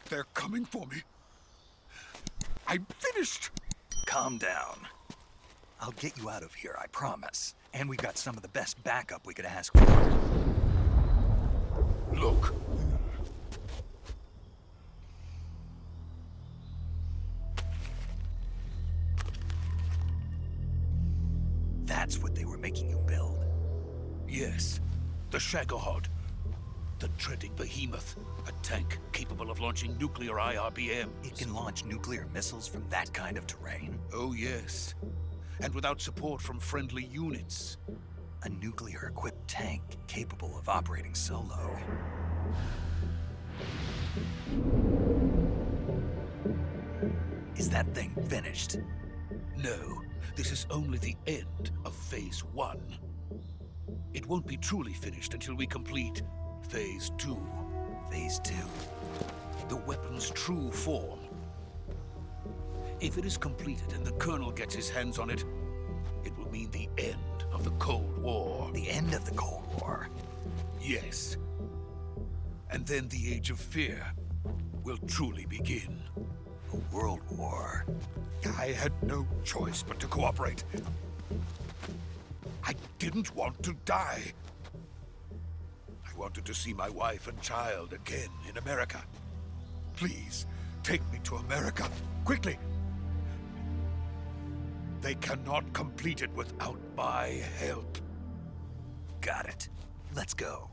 They're coming for me. I'm finished!
Calm down. I'll get you out of here, I promise. And we got some of the best backup we could ask for.
Look.
That's what they were making you build?
Yes. The Shagohod. The treading behemoth. A tank capable of launching nuclear IRBMs.
It can launch nuclear missiles from that kind of terrain?
Oh, yes. And without support from friendly units.
A nuclear-equipped tank capable of operating solo. Is that thing finished?
No, this is only the end of Phase 1. It won't be truly finished until we complete Phase 2.
Phase 2?
The weapon's true form. If it is completed and the Colonel gets his hands on it, it will mean the end of the Cold War.
The end of the Cold War?
Yes. And then the Age of Fear will truly begin.
A world war.
I had no choice but to cooperate. I didn't want to die. I wanted to see my wife and child again in America. Please, take me to America, quickly. They cannot complete it without my help.
Got it. Let's go.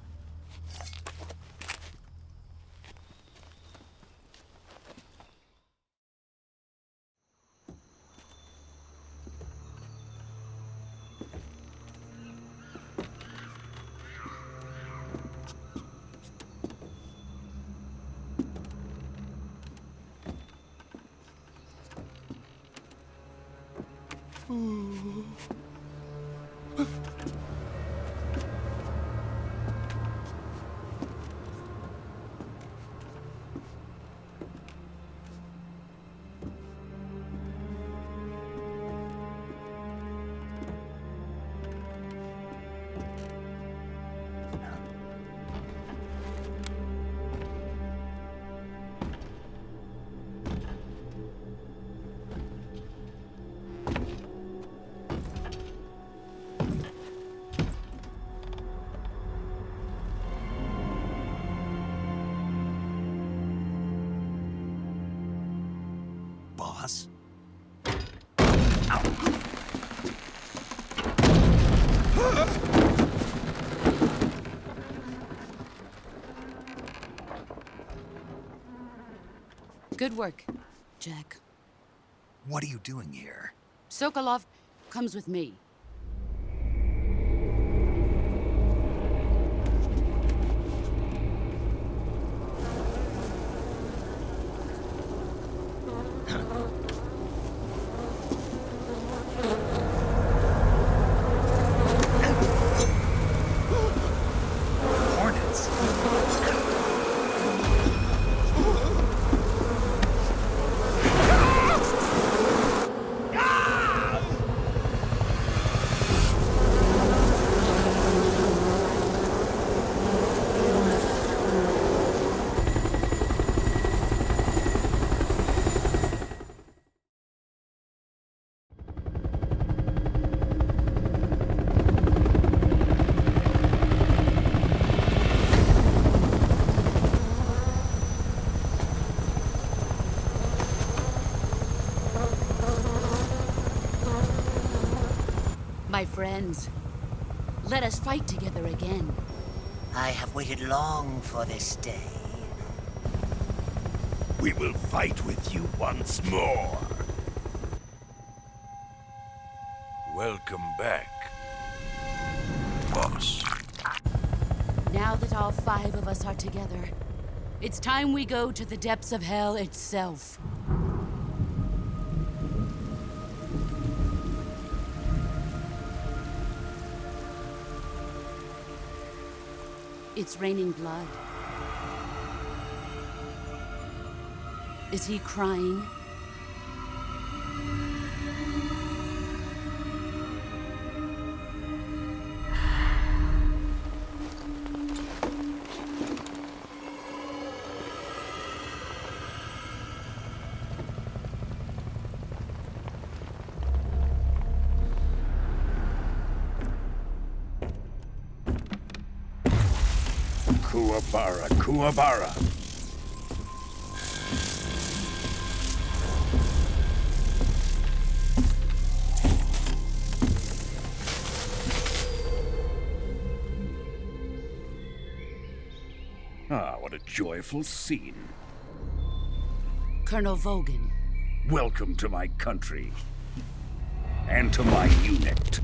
Boss?
Good work, Jack.
What are you doing here?
Sokolov comes with me.
Hornets.
My friends, let us fight together again.
I have waited long for this day.
We will fight with you once more. Welcome back, boss.
Now that all 5 of us are together, it's time we go to the depths of hell itself. It's raining blood. Is he crying?
Kuwabara, Kuwabara. Ah, what a joyful scene.
Colonel Vogan.
Welcome to my country. And to my unit.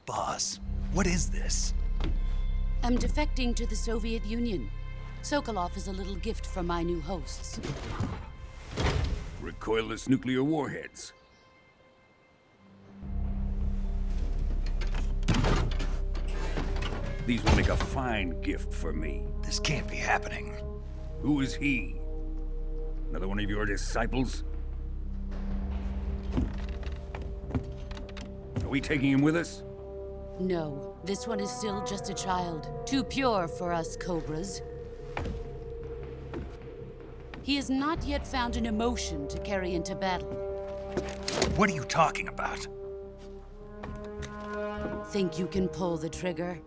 Boss, what is this?
I'm defecting to the Soviet Union. Sokolov is a little gift from my new hosts.
Recoilless nuclear warheads. These will make a fine gift for me.
This can't be happening.
Who is he? Another one of your disciples? Are we taking him with us?
No, this one is still just a child. Too pure for us Cobras. He has not yet found an emotion to carry into battle.
What are you talking about?
Think you can pull the trigger?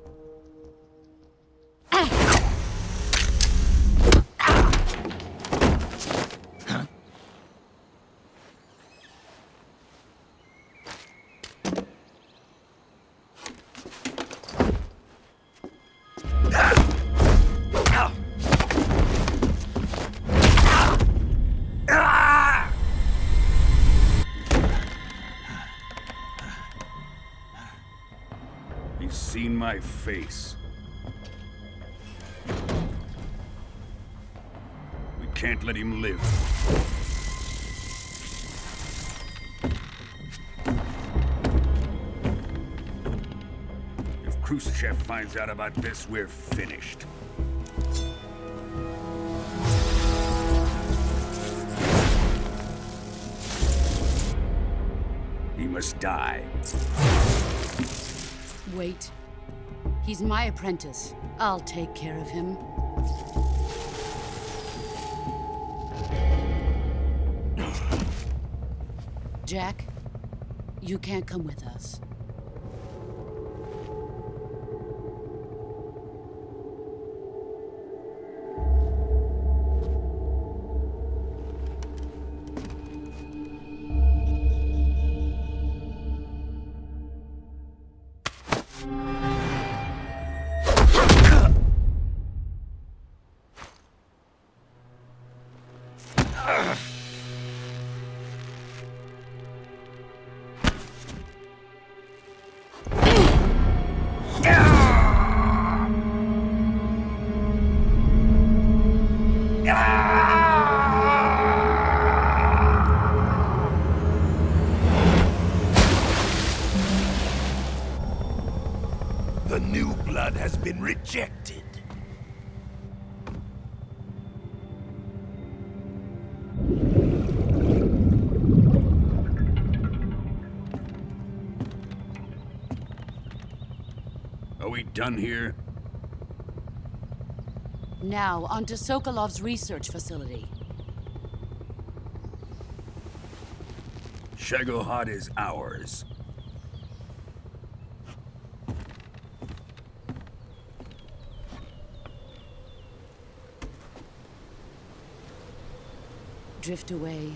He's seen my face. We can't let him live. If Khrushchev finds out about this, we're finished. He must die.
Wait. He's my apprentice. I'll take care of him. Jack, you can't come with us.
Rejected.
Are we done here?
Now, onto Sokolov's research facility.
Shagohod is ours.
Drift away.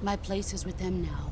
My place is with them now.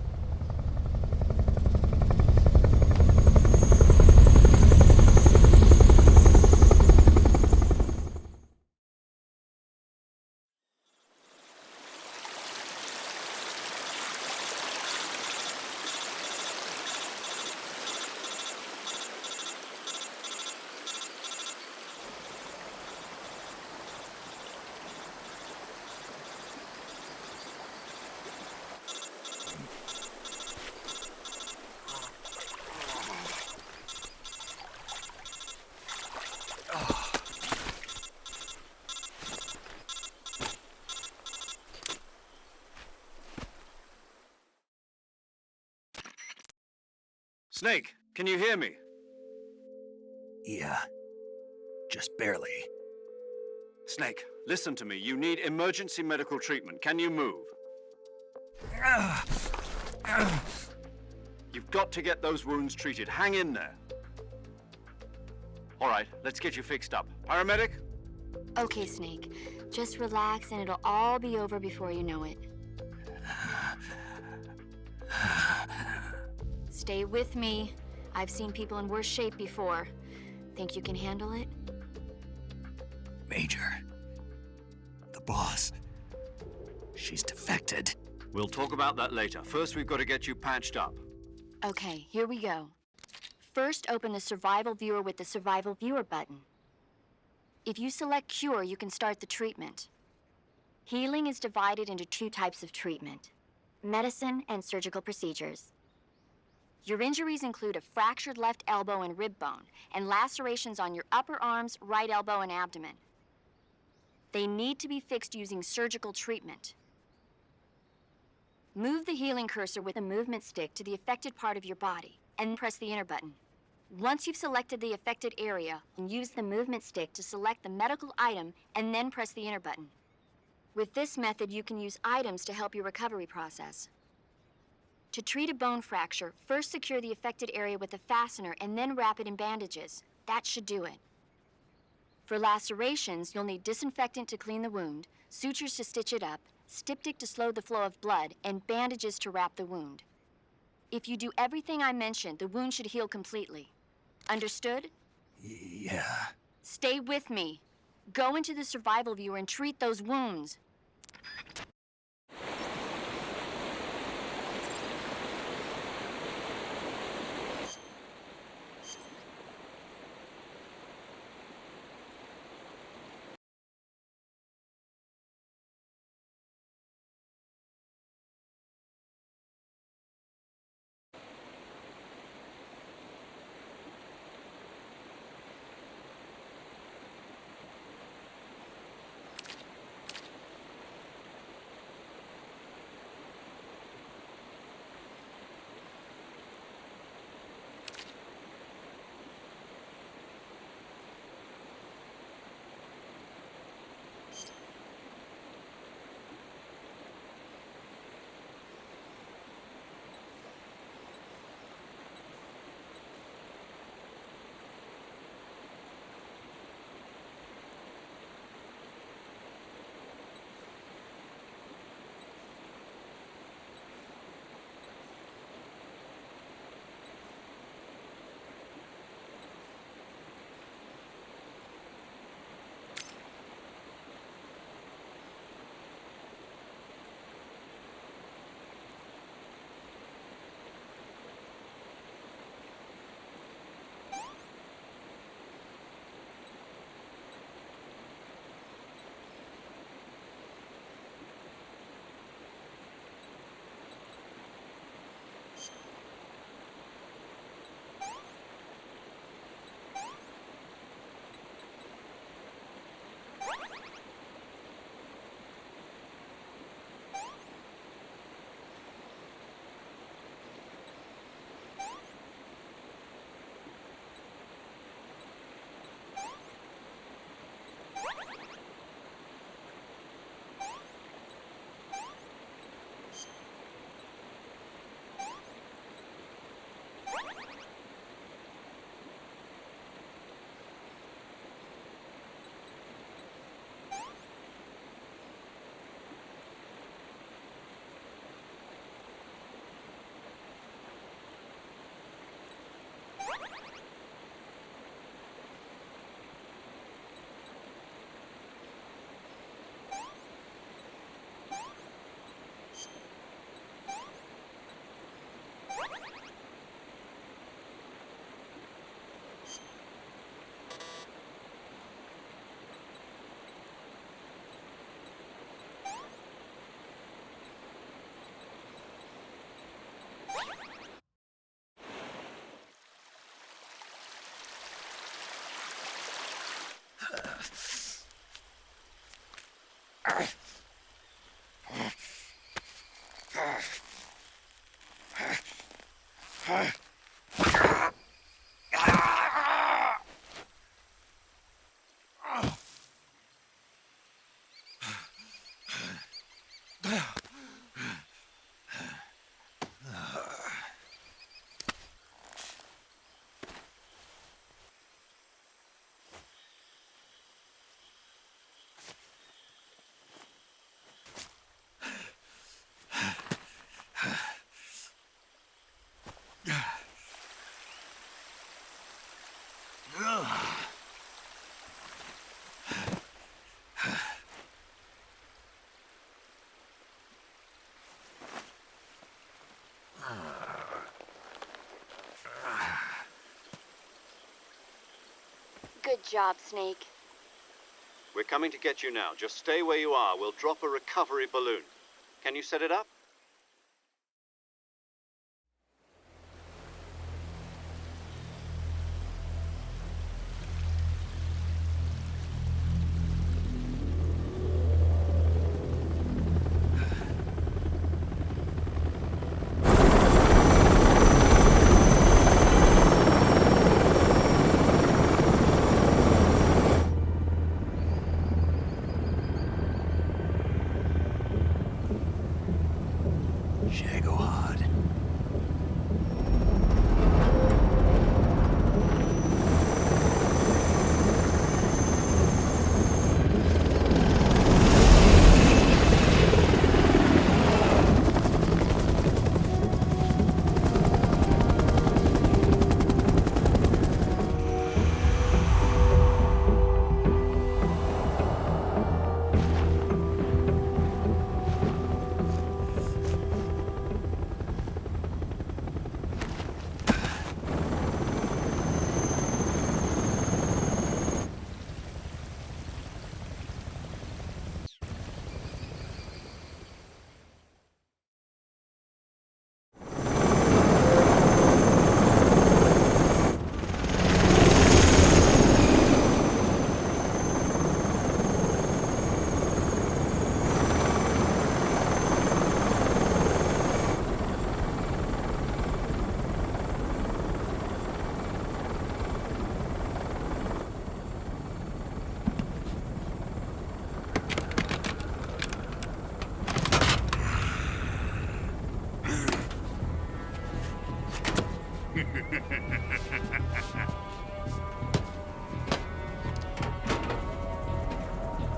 Snake, can you hear me?
Yeah. Just barely.
Snake, listen to me. You need emergency medical treatment. Can you move? You've got to get those wounds treated. Hang in there. All right, let's get you fixed up. Paramedic?
Okay, Snake. Just relax and it'll all be over before you know it. Stay with me. I've seen people in worse shape before. Think you can handle it?
Major. The boss. She's defected.
We'll talk about that later. First, we've got to get you patched up.
Okay, here we go. First, open the Survival Viewer with the Survival Viewer button. If you select Cure, you can start the treatment. Healing is divided into two types of treatment: medicine and surgical procedures. Your injuries include a fractured left elbow and rib bone, and lacerations on your upper arms, right elbow, and abdomen. They need to be fixed using surgical treatment. Move the healing cursor with a movement stick to the affected part of your body, and press the enter button. Once you've selected the affected area, use the movement stick to select the medical item, and then press the enter button. With this method, you can use items to help your recovery process. To treat a bone fracture, first secure the affected area with a fastener and then wrap it in bandages. That should do it. For lacerations, you'll need disinfectant to clean the wound, sutures to stitch it up, styptic to slow the flow of blood, and bandages to wrap the wound. If you do everything I mentioned, the wound should heal completely. Understood?
Yeah.
Stay with me. Go into the Survival Viewer and treat those wounds. Good job, Snake.
We're coming to get you now. Just stay where you are. We'll drop a recovery balloon. Can you set it up?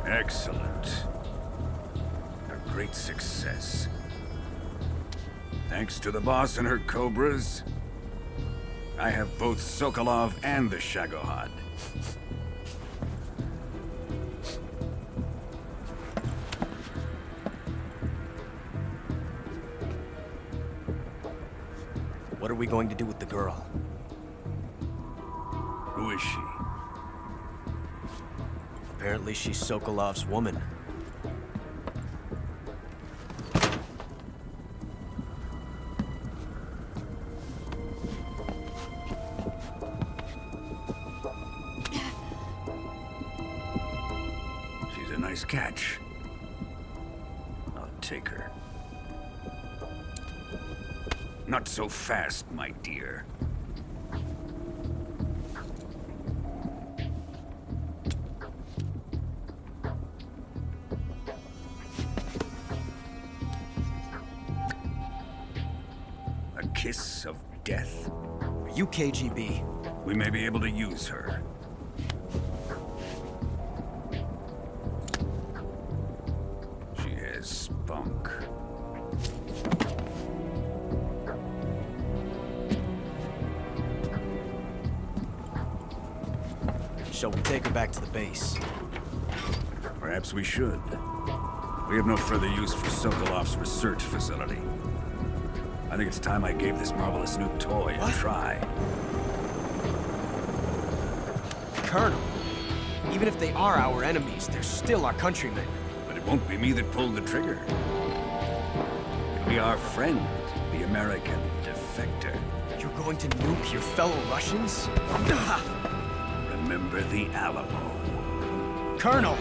Excellent. A great success. Thanks to the boss and her cobras, I have both Sokolov and the Shagohod.
What are we going to do with the girl?
Who is she?
Apparently she's Sokolov's woman.
She's a nice catch. I'll take her. Not so fast, my dear. A kiss of death?
Are you KGB?
We may be able to use her. She has spunk.
Shall we take her back to the base?
Perhaps we should. We have no further use for Sokolov's research facility. I think it's time I gave this marvelous new toy a try.
Colonel, even if they are our enemies, they're still our countrymen.
But it won't be me that pulled the trigger. It'll be our friend, the American defector.
You're going to nuke your fellow Russians?
Remember the Alamo.
Colonel!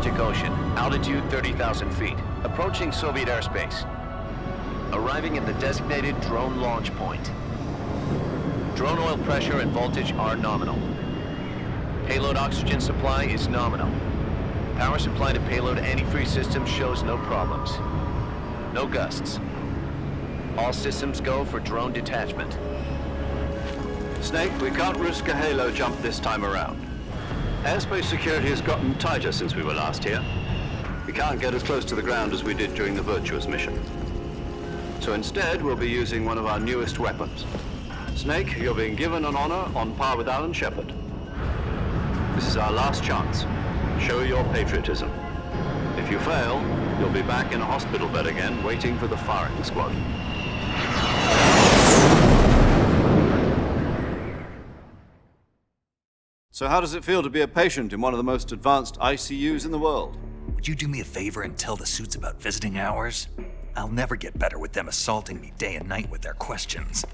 Arctic Ocean, altitude 30,000 feet, approaching Soviet airspace. Arriving at the designated drone launch point. Drone oil pressure and voltage are nominal. Payload oxygen supply is nominal. Power supply to payload antifreeze system shows no problems. No gusts. All systems go for drone detachment.
Snake, we can't risk a halo jump this time around. Airspace security has gotten tighter since we were last here. We can't get as close to the ground as we did during the Virtuous mission. So instead, we'll be using one of our newest weapons. Snake, you're being given an honor on par with Alan Shepard. This is our last chance. Show your patriotism. If you fail, You'll be back in a hospital bed again, waiting for the firing squad. So how does it feel to be a patient in one of the most advanced ICUs in the world?
Would you do me a favor and tell the suits about visiting hours? I'll never get better with them assaulting me day and night with their questions.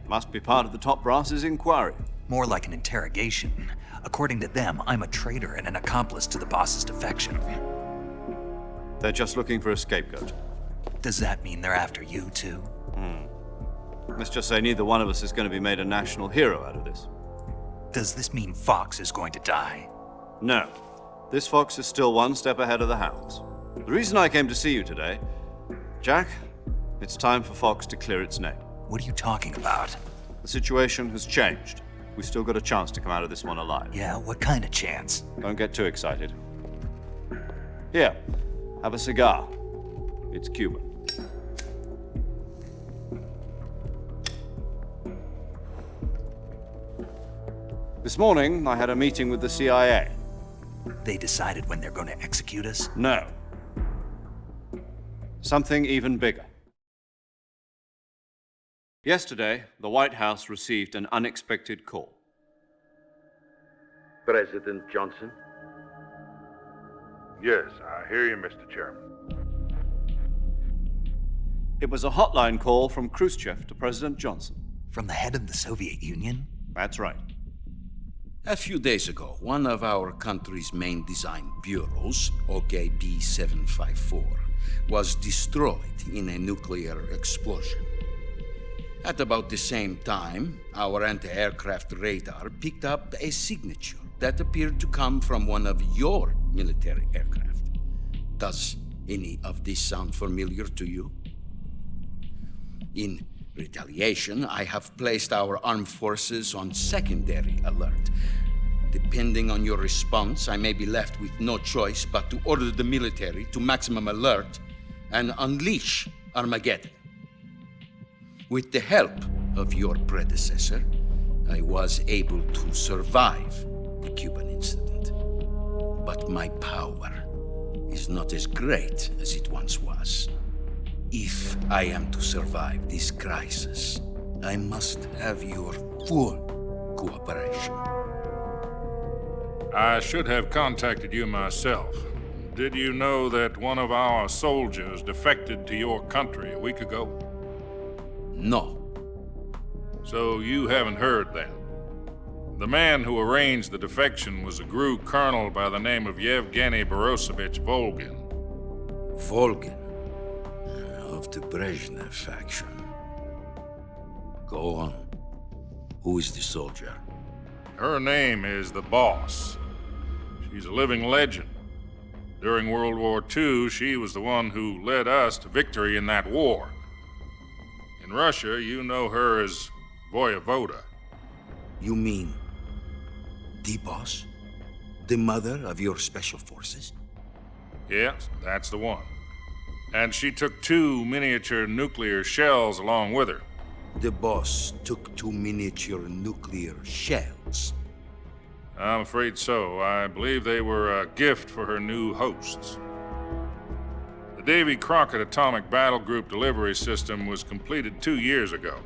Must be part of the top brass's inquiry.
More like an interrogation. According to them, I'm a traitor and an accomplice to the boss's defection.
They're just looking for a scapegoat.
Does that mean they're after you, too?
Let's just say neither one of us is going to be made a national hero out of this.
Does this mean Fox is going to die?
No. This fox is still one step ahead of the hounds. The reason I came to see you today, Jack, it's time for Fox to clear its name.
What are you talking about?
The situation has changed. We've still got a chance to come out of this one alive.
Yeah, what kind of chance?
Don't get too excited. Here, have a cigar. It's Cuban. This morning, I had a meeting with the CIA.
They decided when they're going to execute us?
No. Something even bigger. Yesterday, the White House received an unexpected call.
President Johnson?
Yes, I hear you, Mr. Chairman.
It was a hotline call from Khrushchev to President Johnson.
From the head of the Soviet Union?
That's right.
A few days ago, one of our country's main design bureaus, OKB 754, was destroyed in a nuclear explosion. At about the same time, our anti-aircraft radar picked up a signature that appeared to come from one of your military aircraft. Does any of this sound familiar to you? In retaliation, I have placed our armed forces on secondary alert. Depending on your response, I may be left with no choice but to order the military to maximum alert and unleash Armageddon. With the help of your predecessor, I was able to survive the Cuban incident. But my power is not as great as it once was. If I am to survive this crisis, I must have your full cooperation.
I should have contacted you myself. Did you know that one of our soldiers defected to your country a week ago?
No.
So you haven't heard then? The man who arranged the defection was a GRU colonel by the name of Yevgeny Borosovich Volgin.
Volgin? Of the Brezhnev faction. Go on. Who is the soldier?
Her name is the Boss. She's a living legend. During World War II, she was the one who led us to victory in that war. In Russia, you know her as Voyevoda.
You mean the Boss? The mother of your special forces?
Yes, that's the one. And she took 2 miniature nuclear shells along with her.
The Boss took 2 miniature nuclear shells?
I'm afraid so. I believe they were a gift for her new hosts. The Davy Crockett Atomic Battle Group delivery system was completed 2 years ago.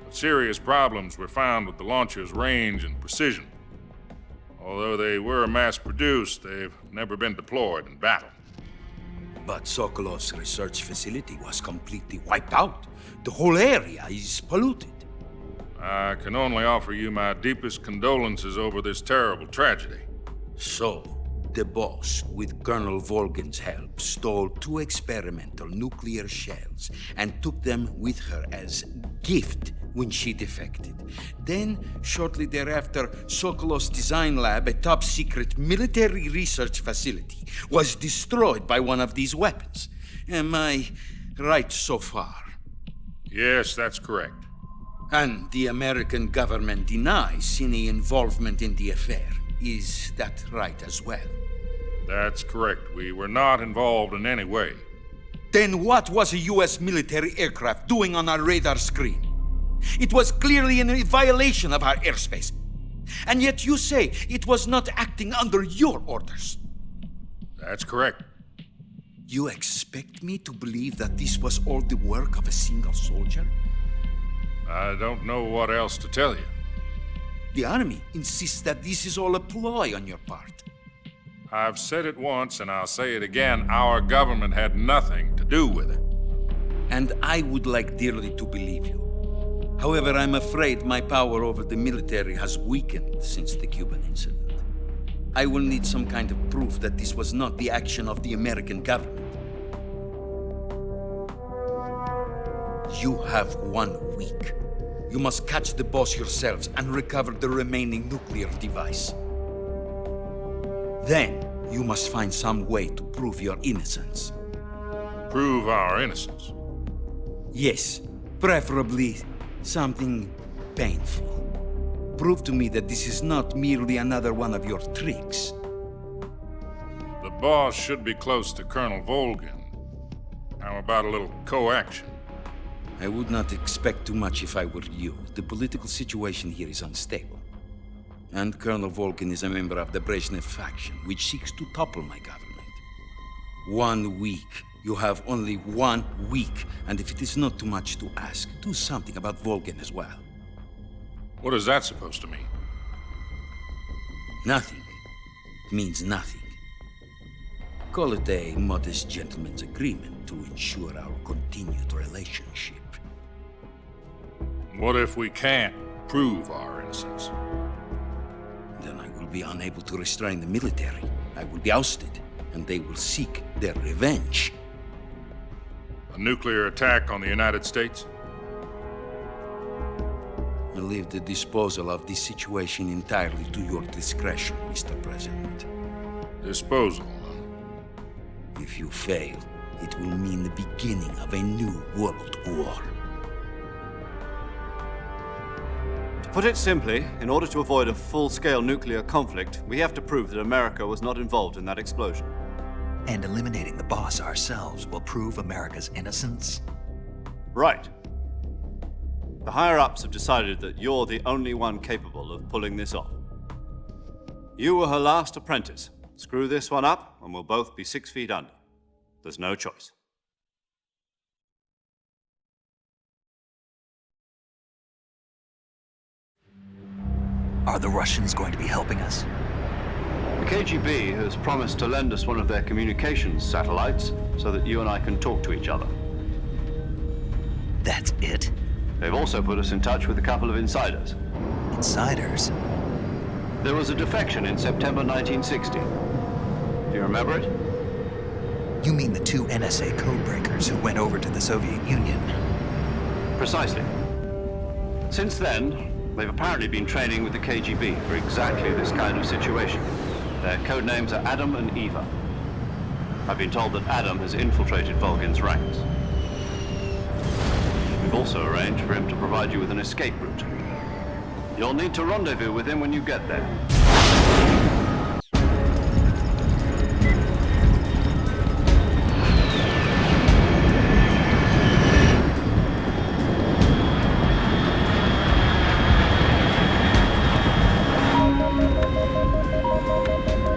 But serious problems were found with the launcher's range and precision. Although they were mass-produced, they've never been deployed in battle.
But Sokolov's research facility was completely wiped out. The whole area is polluted.
I can only offer you my deepest condolences over this terrible tragedy.
So, the Boss, with Colonel Volgin's help, stole 2 experimental nuclear shells and took them with her as gift when she defected. Then, shortly thereafter, Sokolov's design lab, a top-secret military research facility, was destroyed by one of these weapons. Am I right so far?
Yes, that's correct.
And the American government denies any involvement in the affair. Is that right as well?
That's correct. We were not involved in any way.
Then what was a U.S. military aircraft doing on our radar screen? It was clearly in violation of our airspace. And yet you say it was not acting under your orders.
That's correct.
You expect me to believe that this was all the work of a single soldier?
I don't know what else to tell you.
The army insists that this is all a ploy on your part.
I've said it once and I'll say it again. Our government had nothing to do with it.
And I would like dearly to believe you. However, I'm afraid my power over the military has weakened since the Cuban incident. I will need some kind of proof that this was not the action of the American government. You have 1 week. You must catch the boss yourselves and recover the remaining nuclear device. Then, you must find some way to prove your innocence.
Prove our innocence?
Yes, preferably something painful. Prove to me that this is not merely another one of your tricks.
The boss should be close to Colonel Volgin. How about a little co-action?
I would not expect too much if I were you. The political situation here is unstable. And Colonel Volgin is a member of the Brezhnev faction, which seeks to topple my government. 1 week. You have only 1 week. And if it is not too much to ask, do something about Volgin as well.
What is that supposed to mean?
Nothing. It means nothing. Call it a modest gentleman's agreement to ensure our continued relationship.
What if we can't prove our innocence?
Then I will be unable to restrain the military. I will be ousted, and they will seek their revenge.
A nuclear attack on the United States?
I leave the disposal of this situation entirely to your discretion, Mr. President.
Disposal?
If you fail, it will mean the beginning of a new world war.
To put it simply, in order to avoid a full-scale nuclear conflict, we have to prove that America was not involved in that explosion.
And eliminating the boss ourselves will prove America's innocence?
Right. The higher-ups have decided that you're the only one capable of pulling this off. You were her last apprentice. Screw this one up, and we'll both be 6 feet under. There's no choice.
Are the Russians going to be helping us?
The KGB has promised to lend us one of their communications satellites so that you and I can talk to each other.
That's it?
They've also put us in touch with a couple of insiders.
Insiders?
There was a defection in September 1960. Do you remember it?
You mean the 2 NSA codebreakers who went over to the Soviet Union?
Precisely. Since then, they've apparently been training with the KGB for exactly this kind of situation. Their code names are Adam and Eva. I've been told that Adam has infiltrated Volgin's ranks. We've also arranged for him to provide you with an escape route. You'll need to rendezvous with him when you get there.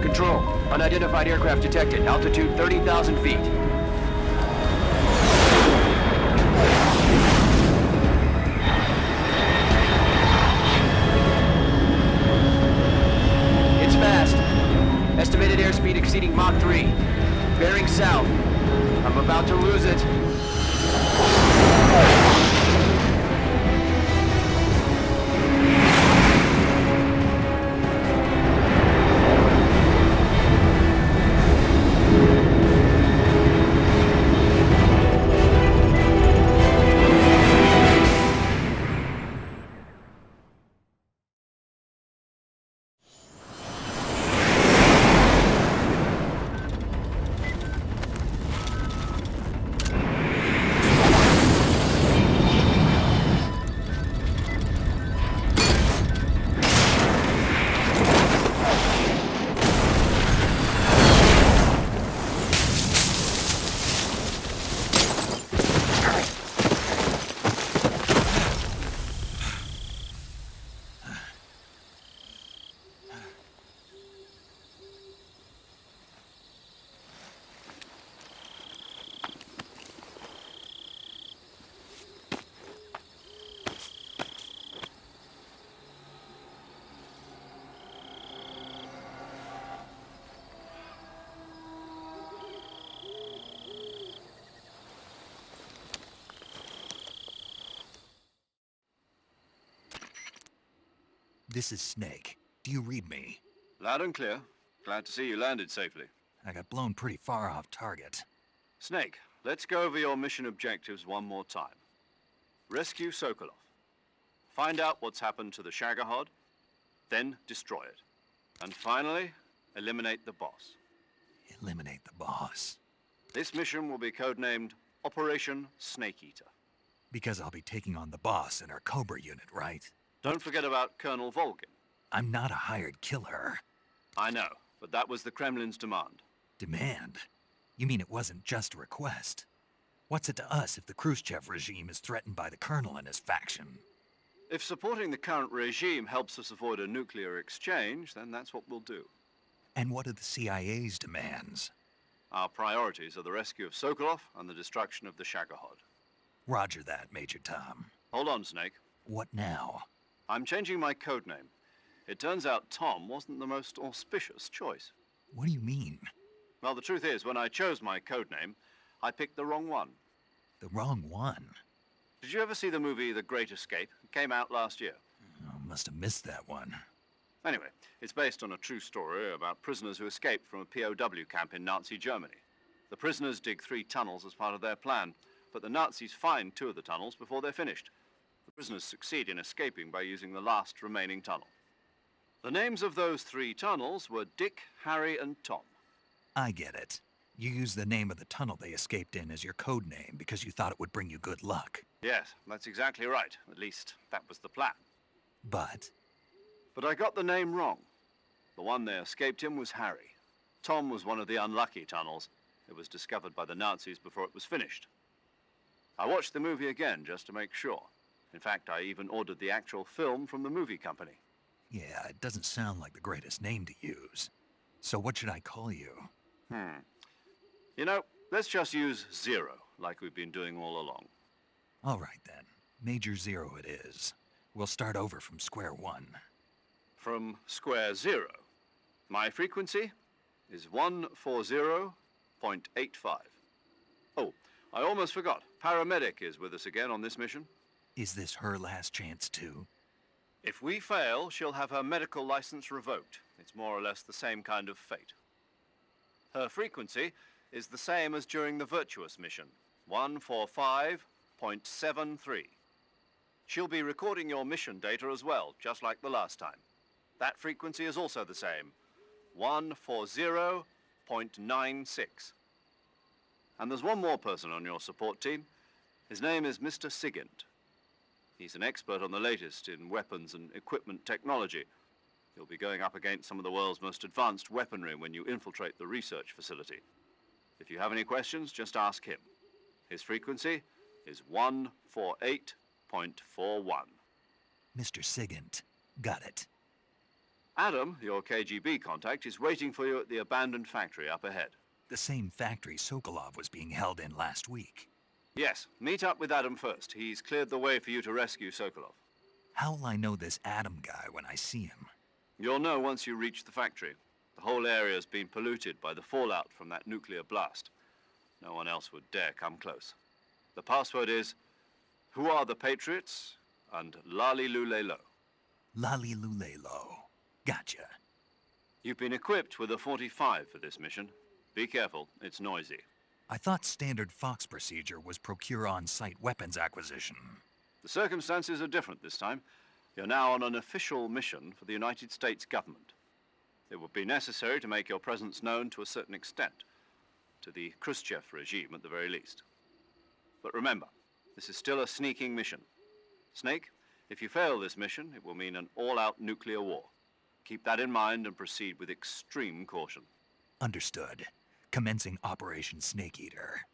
Control, unidentified aircraft detected. Altitude 30,000 feet. It's fast. Estimated airspeed exceeding Mach 3. Bearing south. I'm about to lose it.
This is Snake. Do you read me?
Loud and clear. Glad to see you landed safely.
I got blown pretty far off target.
Snake, let's go over your mission objectives one more time. Rescue Sokolov. Find out what's happened to the Shagohod, then destroy it. And finally, eliminate the boss.
Eliminate the boss.
This mission will be codenamed Operation Snake Eater.
Because I'll be taking on the boss in our Cobra unit, right?
Don't forget about Colonel Volgin.
I'm not a hired killer.
I know, but that was the Kremlin's demand.
Demand? You mean it wasn't just a request? What's it to us if the Khrushchev regime is threatened by the Colonel and his faction?
If supporting the current regime helps us avoid a nuclear exchange, then that's what we'll do.
And what are the CIA's demands?
Our priorities are the rescue of Sokolov and the destruction of the Shagohod.
Roger that, Major Tom.
Hold on, Snake.
What now?
I'm changing my codename. It turns out Tom wasn't the most auspicious choice.
What do you mean?
Well, the truth is, when I chose my codename, I picked the wrong one.
The wrong one?
Did you ever see the movie The Great Escape? It came out last year.
Oh, must have missed that one.
Anyway, it's based on a true story about prisoners who escaped from a POW camp in Nazi Germany. The prisoners dig 3 tunnels as part of their plan, but the Nazis find 2 of the tunnels before they're finished. The prisoners succeed in escaping by using the last remaining tunnel. The names of those 3 tunnels were Dick, Harry, and Tom.
I get it. You used the name of the tunnel they escaped in as your code name because you thought it would bring you good luck.
Yes, that's exactly right. At least, that was the plan.
But
I got the name wrong. The one they escaped in was Harry. Tom was one of the unlucky tunnels. It was discovered by the Nazis before it was finished. I watched the movie again just to make sure. In fact, I even ordered the actual film from the movie company.
yeah, it doesn't sound like the greatest name to use. So what should I call you?
You know, let's just use Zero, like we've been doing all along.
All right then. Major Zero it is. We'll start over from square one.
From square 0. My frequency is 140.85. Oh, I almost forgot. Paramedic is with us again on this mission.
Is this her last chance too?
If we fail, she'll have her medical license revoked. It's more or less the same kind of fate. Her frequency is the same as during the Virtuous mission, 145.73. She'll be recording your mission data as well, just like the last time. That frequency is also the same, 140.96. And there's one more person on your support team. His name is Mr. Sigint. He's an expert on the latest in weapons and equipment technology. You'll be going up against some of the world's most advanced weaponry when you infiltrate the research facility. If you have any questions, just ask him. His frequency is 148.41.
Mr. Sigint. Got it.
Adam, your KGB contact, is waiting for you at the abandoned factory up ahead.
The same factory Sokolov was being held in last week.
Yes, meet up with Adam first. He's cleared the way for you to rescue Sokolov.
How will I know this Adam guy when I see him?
You'll know once you reach the factory. The whole area's been polluted by the fallout from that nuclear blast. No one else would dare come close. The password is, "Who are the Patriots?" and Lali Lulelo.
Lali Lulelo. Gotcha.
You've been equipped with a 45 for this mission. Be careful, it's noisy.
I thought standard Fox procedure was procure on-site weapons acquisition.
The circumstances are different this time. You're now on an official mission for the United States government. It would be necessary to make your presence known to a certain extent, to the Khrushchev regime at the very least. But remember, this is still a sneaking mission. Snake, if you fail this mission, it will mean an all-out nuclear war. Keep that in mind and proceed with extreme caution.
Understood. Commencing Operation Snake Eater.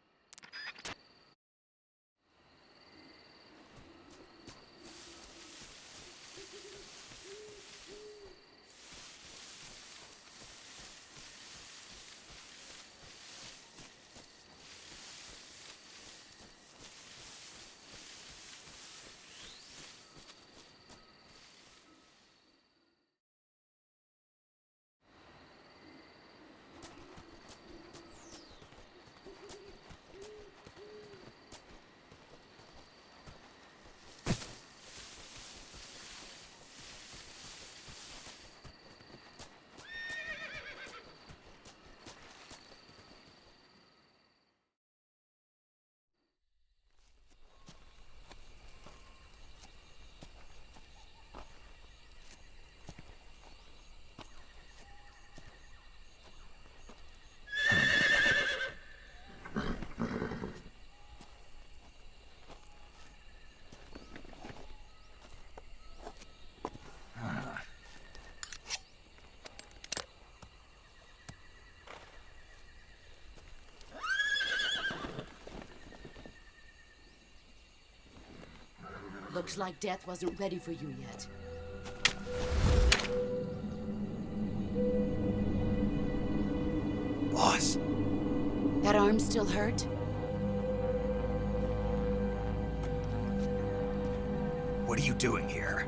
Looks like death wasn't ready for you yet.
Boss.
That arm still hurt?
What are you doing here?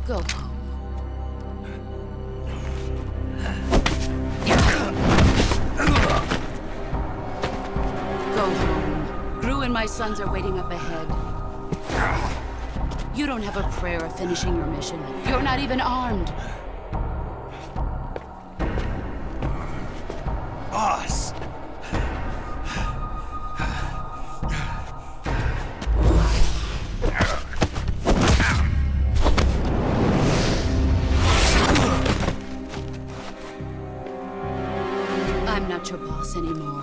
Go home. Go home. Gru and my sons are waiting up ahead. You don't have a prayer of finishing your mission. You're not even armed.
Boss!
I'm not your boss anymore.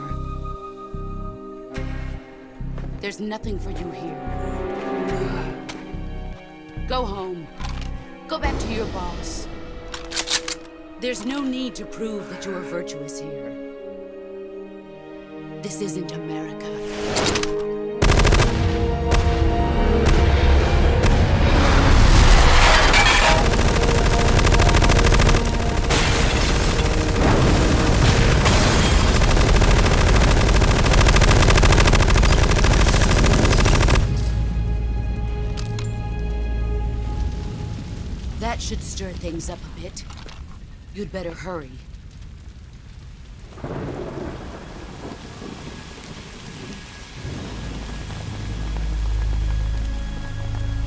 There's nothing for you here. Go home. Go back to your boss. There's no need to prove that you are virtuous here. This isn't America. That should stir things up a bit. You'd better hurry.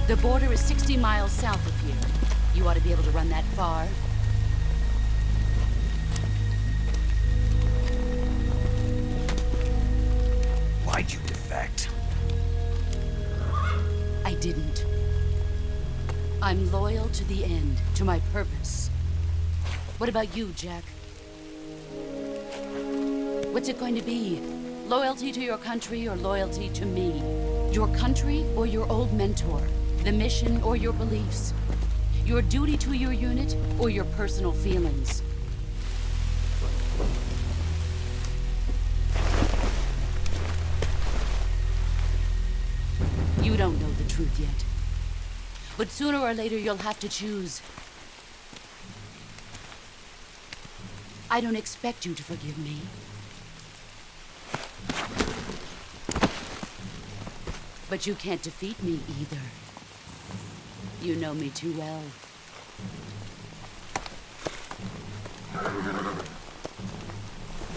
The border is 60 miles south of here. You ought to be able to run that far.
Why'd you defect?
I didn't. I'm loyal to the end, to my purpose. What about you, Jack? What's it going to be? Loyalty to your country or loyalty to me? Your country or your old mentor? The mission or your beliefs? Your duty to your unit or your personal feelings? You don't know the truth yet. But sooner or later, you'll have to choose. I don't expect you to forgive me. But you can't defeat me either. You know me too well.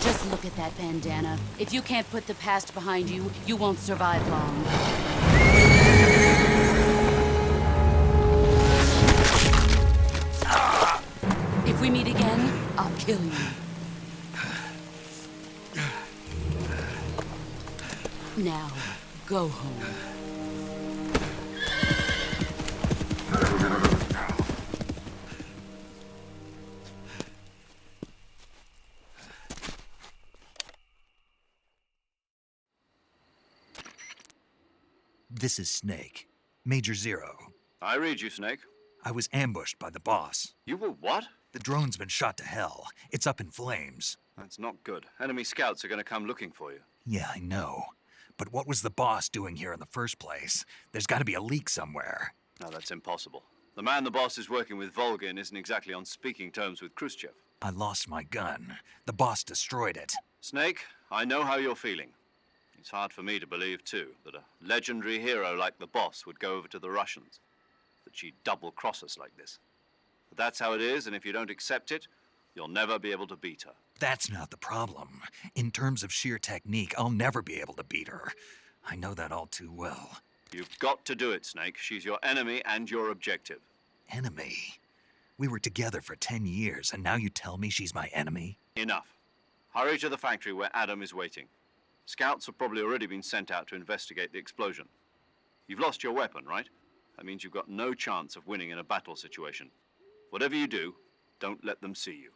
Just look at that bandana. If you can't put the past behind you, you won't survive long. If we meet again, I'll kill you. Now, go home.
This is Snake. Major Zero.
I read you, Snake.
I was ambushed by the boss.
You were what?
The drone's been shot to hell. It's up in flames.
That's not good. Enemy scouts are going to come looking for you.
Yeah, I know. But what was the boss doing here in the first place? There's got to be a leak somewhere.
No, that's impossible. The man the boss is working with, Volgin, isn't exactly on speaking terms with Khrushchev.
I lost my gun. The boss destroyed it.
Snake, I know how you're feeling. It's hard for me to believe, too, that a legendary hero like the boss would go over to the Russians. That she'd double-cross us like this. But that's how it is, and if you don't accept it, you'll never be able to beat her.
That's not the problem. In terms of sheer technique, I'll never be able to beat her. I know that all too well.
You've got to do it, Snake. She's your enemy and your objective.
Enemy? We were together for 10 years, and now you tell me she's my enemy?
Enough. Hurry to the factory where Adam is waiting. Scouts have probably already been sent out to investigate the explosion. You've lost your weapon, right? That means you've got no chance of winning in a battle situation. Whatever you do, don't let them see you.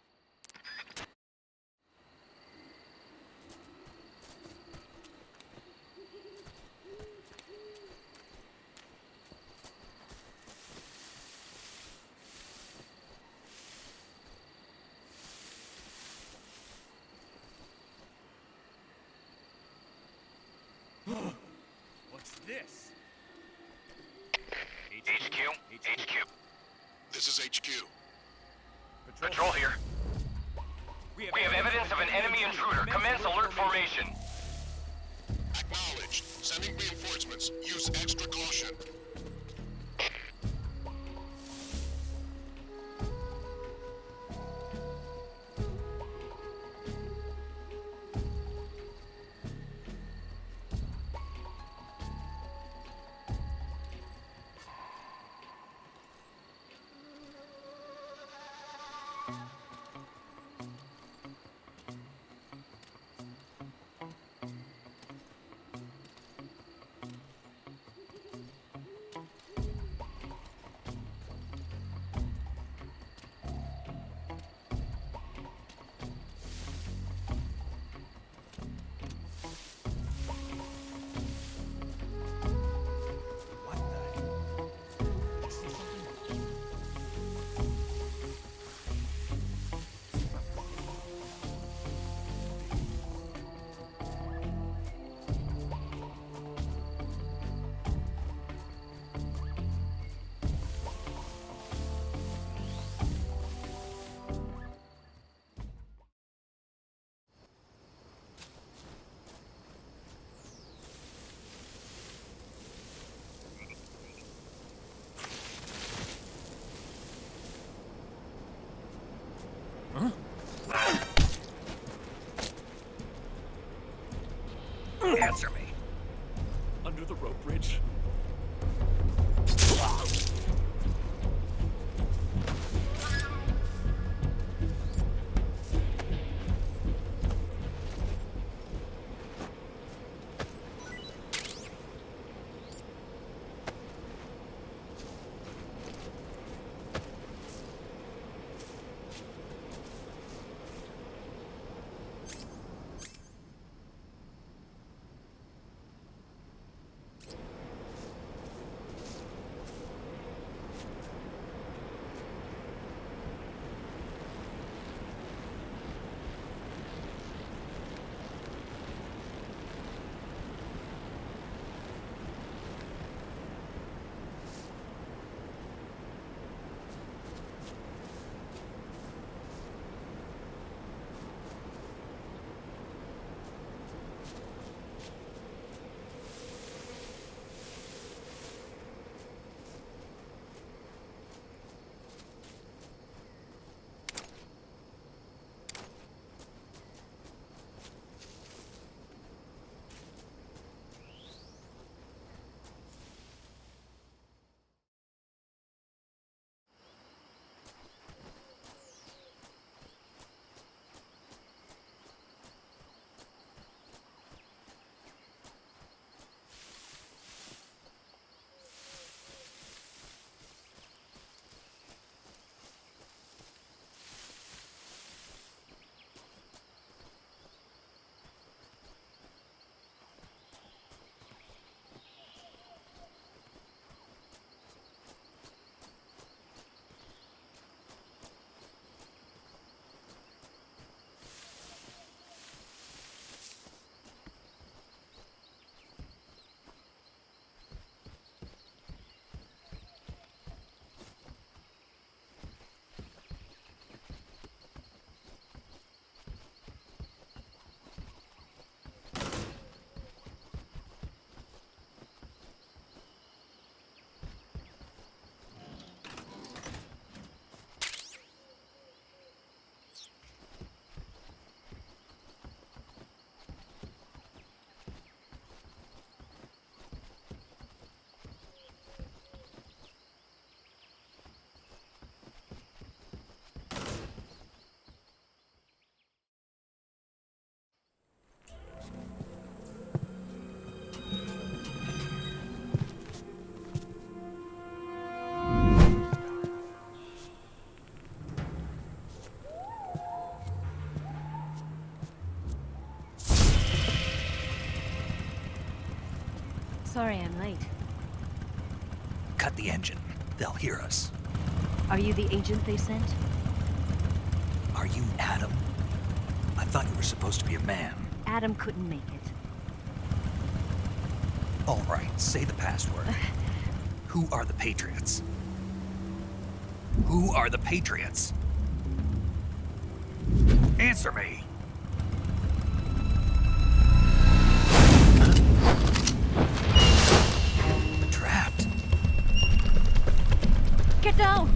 HQ.
This is HQ.
Patrol here. We have evidence of an enemy intruder. Commence alert formation.
Acknowledged. Sending reinforcements. Use extra caution.
Answer me.
Under the rope bridge.
Sorry I'm late.
Cut the engine. They'll hear us.
Are you the agent they sent?
Are you Adam? I thought you were supposed to be a man.
Adam couldn't make it.
All right, say the password. Who are the Patriots? Who are the Patriots? Answer me! Trapped.
Get down!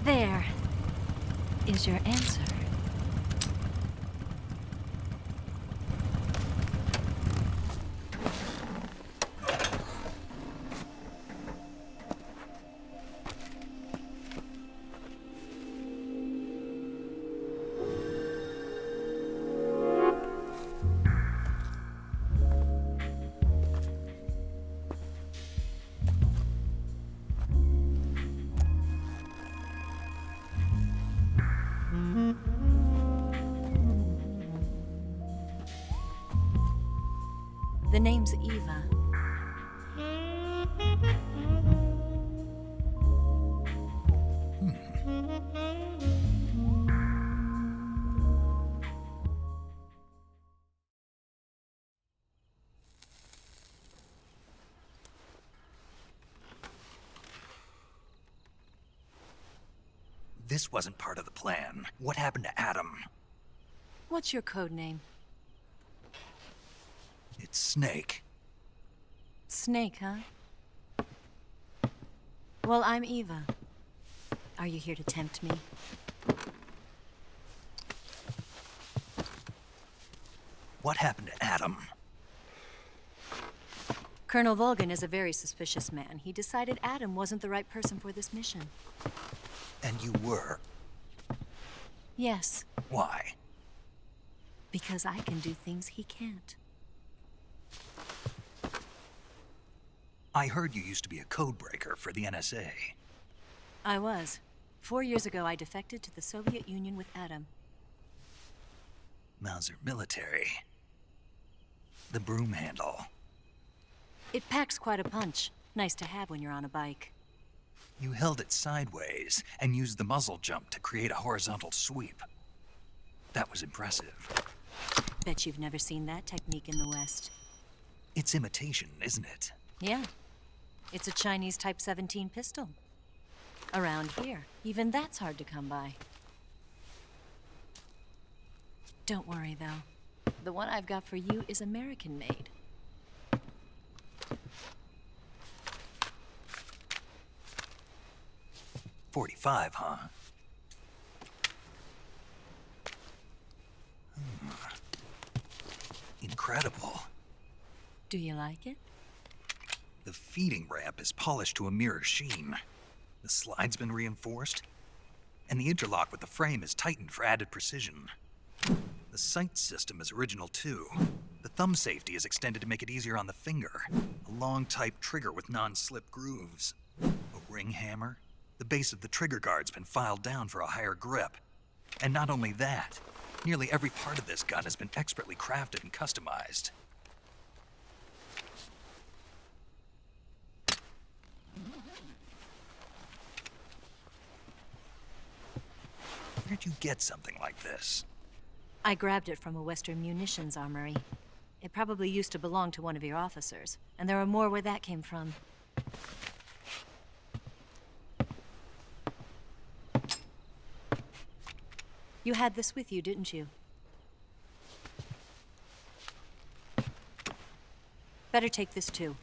There is your answer. The name's Eva.
This wasn't part of the plan. What happened to Adam?
What's your code name?
It's Snake.
Snake, huh? Well, I'm Eva. Are you here to tempt me?
What happened to Adam?
Colonel Volgan is a very suspicious man. He decided Adam wasn't the right person for this mission.
And you were?
Yes.
Why?
Because I can do things he can't.
I heard you used to be a codebreaker for the NSA.
I was. 4 years ago, I defected to the Soviet Union with Adam.
Mauser military. The broom handle.
It packs quite a punch. Nice to have when you're on a bike.
You held it sideways and used the muzzle jump to create a horizontal sweep. That was impressive.
Bet you've never seen that technique in the West.
It's imitation, isn't it?
Yeah. It's a Chinese Type 17 pistol. Around here, even that's hard to come by. Don't worry, though. The one I've got for you is American-made.
.45, huh? Incredible.
Do you like it?
The feeding ramp is polished to a mirror sheen. The slide's been reinforced, and the interlock with the frame is tightened for added precision. The sight system is original too. The thumb safety is extended to make it easier on the finger. A long type trigger with non-slip grooves. A ring hammer. The base of the trigger guard's been filed down for a higher grip. And not only that, nearly every part of this gun has been expertly crafted and customized. Where'd you get something like this?
I grabbed it from a Western munitions armory. It probably used to belong to one of your officers, and there are more where that came from. You had this with you, didn't you? Better take this too.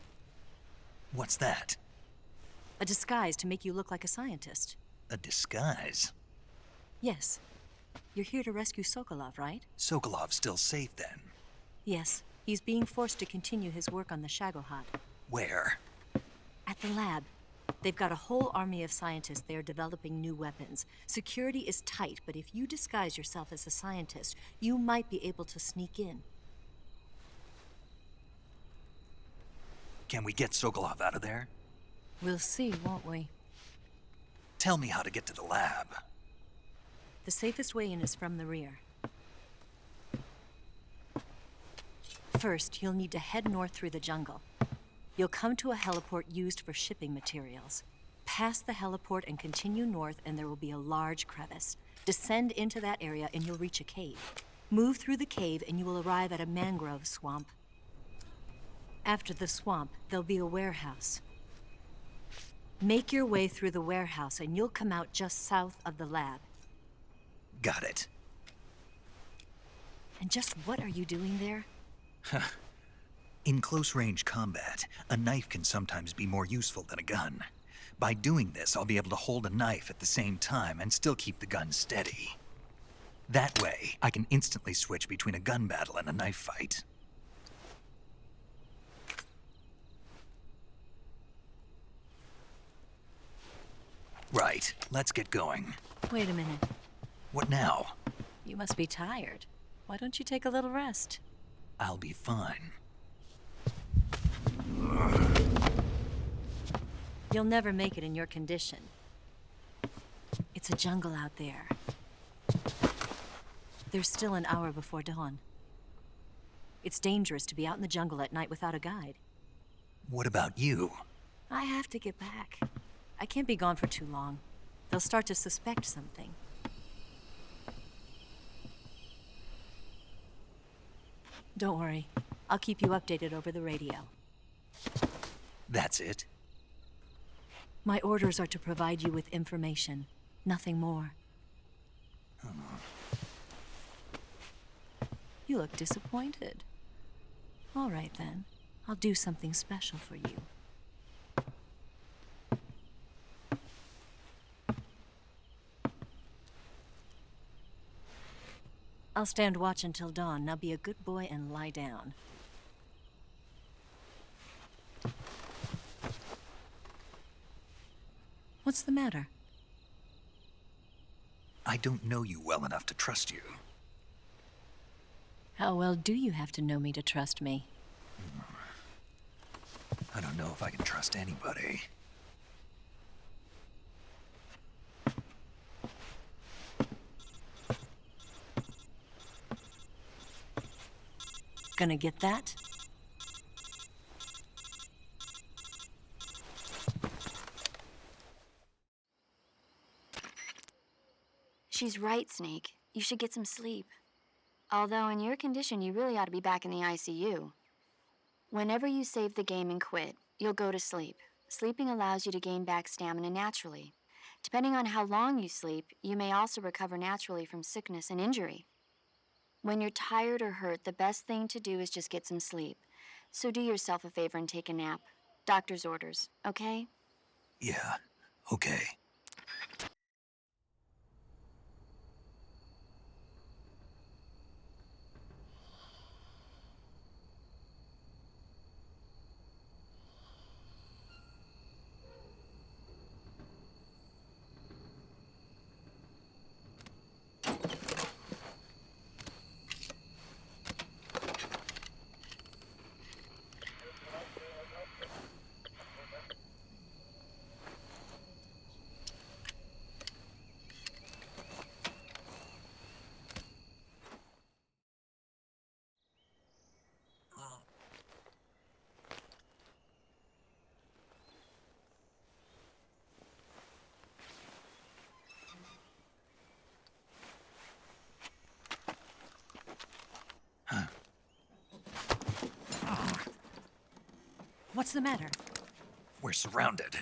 What's that?
A disguise to make you look like a scientist.
A disguise?
Yes. You're here to rescue Sokolov, right?
Sokolov's still safe then?
Yes. He's being forced to continue his work on the Shagohod.
Where?
At the lab. They've got a whole army of scientists there developing new weapons. Security is tight, but if you disguise yourself as a scientist, you might be able to sneak in.
Can we get Sokolov out of there?
We'll see, won't we?
Tell me how to get to the lab.
The safest way in is from the rear. First, you'll need to head north through the jungle. You'll come to a heliport used for shipping materials. Pass the heliport and continue north, and there will be a large crevice. Descend into that area and you'll reach a cave. Move through the cave and you will arrive at a mangrove swamp. After the swamp, there'll be a warehouse. Make your way through the warehouse and you'll come out just south of the lab.
Got it.
And just what are you doing there?
In close-range combat, a knife can sometimes be more useful than a gun. By doing this, I'll be able to hold a knife at the same time and still keep the gun steady. That way, I can instantly switch between a gun battle and a knife fight. Right, let's get going.
Wait a minute.
What now?
You must be tired. Why don't you take a little rest?
I'll be fine.
You'll never make it in your condition. It's a jungle out there. There's still an hour before dawn. It's dangerous to be out in the jungle at night without a guide.
What about you?
I have to get back. I can't be gone for too long. They'll start to suspect something. Don't worry. I'll keep you updated over the radio.
That's it?
My orders are to provide you with information. Nothing more. You look disappointed. All right, then. I'll do something special for you. I'll stand watch until dawn. Now be a good boy and lie down. What's the matter?
I don't know you well enough to trust you.
How well do you have to know me to trust me?
I don't know if I can trust anybody.
Gonna get that?
She's right, Snake. You should get some sleep. Although in your condition, you really ought to be back in the ICU. Whenever you save the game and quit, you'll go to sleep. Sleeping allows you to gain back stamina naturally. Depending on how long you sleep, you may also recover naturally from sickness and injury. When you're tired or hurt, the best thing to do is just get some sleep. So do yourself a favor and take a nap. Doctor's orders, okay?
Yeah, okay.
What's the matter?
We're surrounded.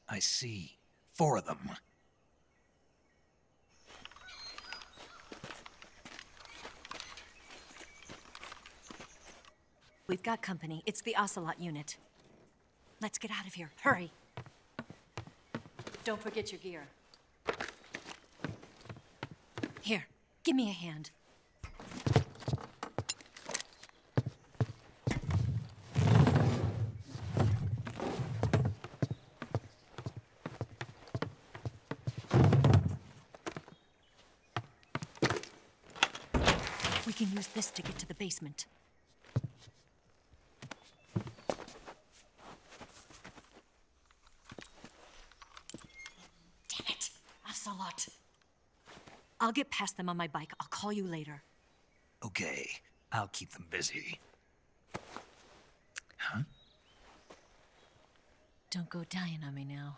I see 4 of them.
We've got company. It's the Ocelot unit. Let's get out of here. Hurry. Don't forget your gear. Here, give me a hand. We can use this to get to the basement. Damn it! Ocelot. I'll get past them on my bike. I'll call you later.
Okay, I'll keep them busy. Huh?
Don't go dying on me now.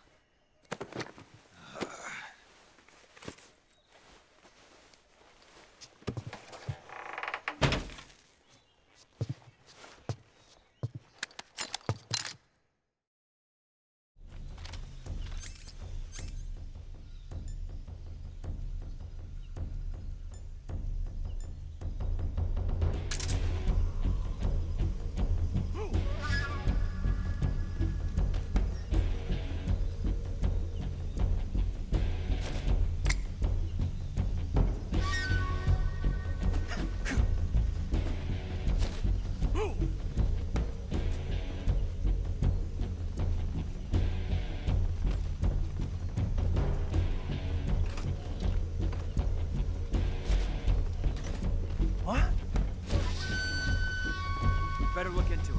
Better look into it.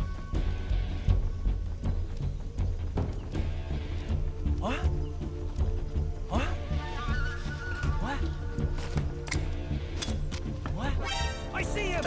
What? What? What? What? I see him!